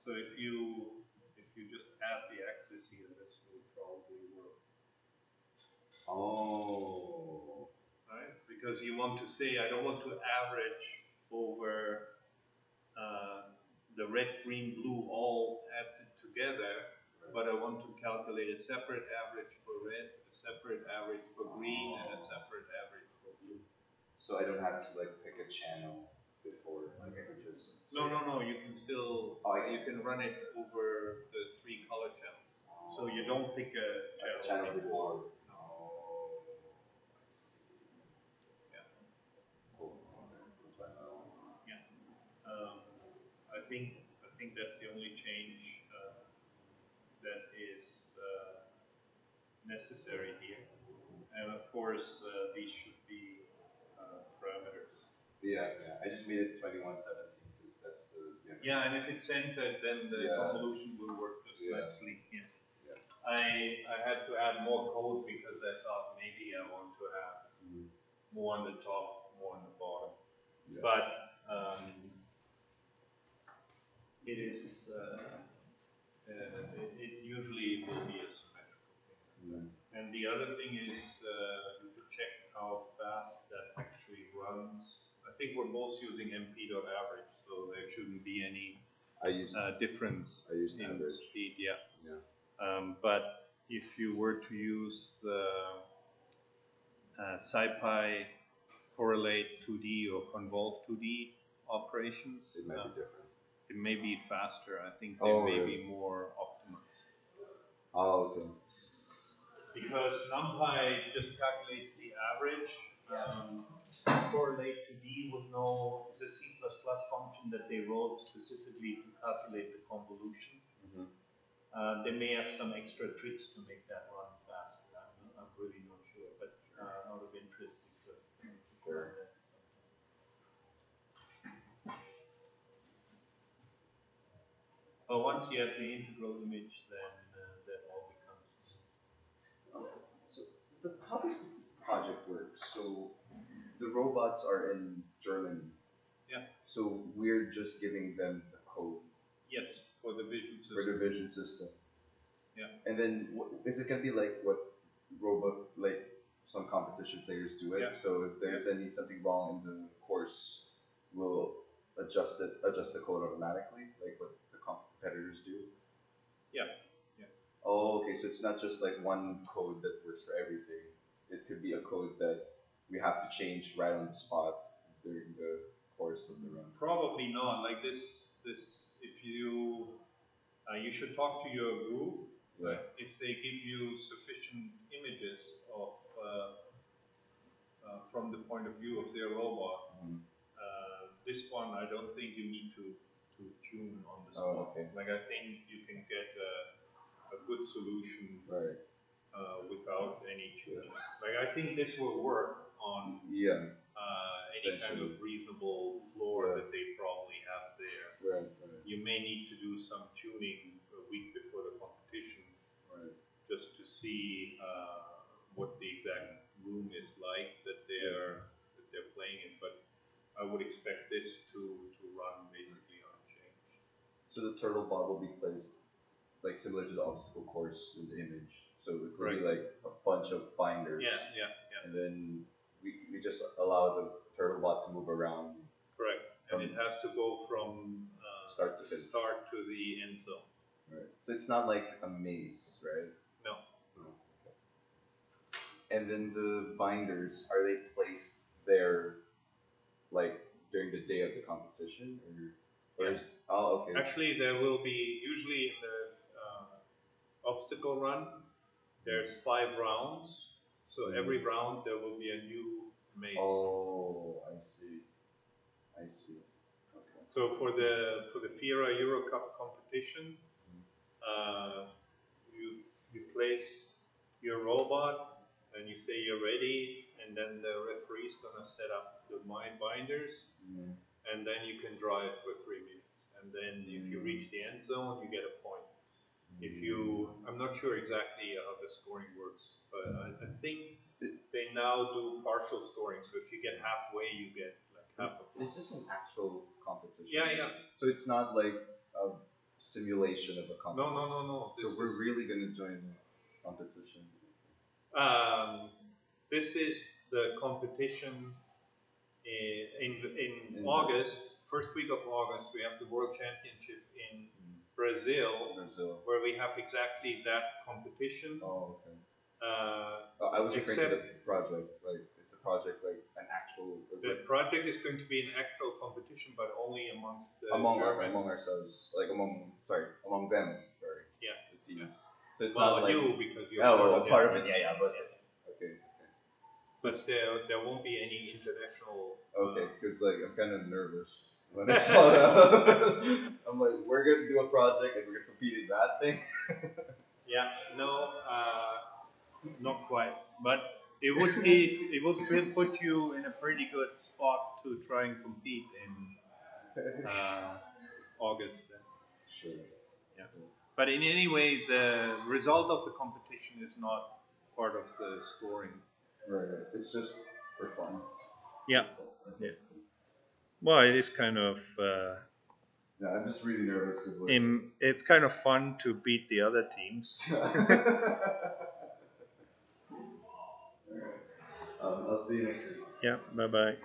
So if you just add the axis here, this will probably work. Oh. Right? Because you want to say, I don't want to average over the red, green, blue all added together, but I want to calculate a separate average for red, a separate average for green, and a separate average for blue. So I don't have to like pick a channel before, like I could just say, No. You can still you can run it over the three color channels. So you don't pick a channel before. No. Oh, I see. Yeah. Cool. We'll try that one. Yeah. I think that's the only change that is necessary here. And of course, these should be parameters. Yeah. I just made it 2117 because that's the Yeah, and if it's centered, then the Yeah. convolution will work just Yeah. nicely. Yes. Yeah. I had to add more code because I thought maybe I want to have more on the top, more on the bottom. Yeah. But it is it usually will be a symmetrical thing. And the other thing is you could check how fast that actually runs. I think we're both using mp.average, so there shouldn't be any difference I use in average. speed. Yeah. Yeah. But if you were to use the SciPy correlate 2D or convolve 2D operations, It might be different. it may be faster. I think they may be more optimized. Oh, okay. Because NumPy just calculates the average. Correlate 2D would know it's a C++ function that they wrote specifically to calculate the convolution. They may have some extra tricks to make that run faster. I'm really not sure, but out of interest, we could find that sometime. But once you have the integral image, then that all becomes smooth. So how does the project work? So the robots are in Germany. Yeah. So we're just giving them the code. Yes, for the vision system. For the vision system. Yeah. And then is it gonna be like what some competition players do it? Yeah. So if there's something wrong in the course, we'll adjust the code automatically, like what the competitors do. Yeah. Oh, okay. So it's not just like one code that works for everything. It could be a code that we have to change right on the spot during the course of the run. Probably not. Like this, if you should talk to your group. Yeah. Right? If they give you sufficient images of from the point of view of their robot, this one, I don't think you need to tune on the Oh, spot. okay. Like I think you can get a good solution Right. without any tuning. Like I think this will work on Yeah. any kind of Essentially. reasonable floor Yeah. that they probably have there. Right. Right. You may need to do some tuning a week before the competition Right. just to see what the exact room is like that they're playing in. But I would expect this to run basically unchanged. So the turtle bot will be placed like similar to the obstacle course in the image. So it will be Right. like a bunch of binders. Yeah. And then we just allow the turtle bot to move around. Correct. And it has to go from Start to finish. start to the end zone. Right. So it's not like a maze, right? No. Okay. And then the binders, are they placed there like during the day of the competition, or Yes. Oh, okay. Actually, there will be usually in the obstacle run. There's 5 rounds, so every round there will be a new maze. Oh, I see. Okay. So for the FIRA Euro Cup competition, you place your robot and you say you're ready, and then the referee's gonna set up the binders, and then you can drive for 3 minutes. And then if you reach the end zone, you get a point. If you, I'm not sure exactly how the scoring works, but I think they now do partial scoring. So if you get halfway, you get like half a point. This is an actual competition. Yeah. So it's not like a simulation of a competition. No. So we're really gonna join the competition. This is the competition in August, first week of August. We have the World Championship in Brazil, where we have exactly that competition. Oh, okay. I was referring to the project. Like, it's a project like an actual. The project is going to be an actual competition, but only amongst the among ourselves, like among them. Sorry. Yeah. The teams. Yeah. So it's well, not like you because you're part of it. Yeah, but okay. But there won't be any international. Okay, because like I'm kind of nervous when I saw that. I'm like, we're gonna do a project and we're gonna compete in that thing. Yeah, no, not quite. But it would put you in a pretty good spot to try and compete in August. Then. Sure. Yeah. But in any way, the result of the competition is not part of the scoring. Right. It's just for fun. Yeah. Yeah. Well, it is kind of. Yeah, I'm just really nervous because it's kind of fun to beat the other teams. I'll see you next week. Yeah. Bye bye.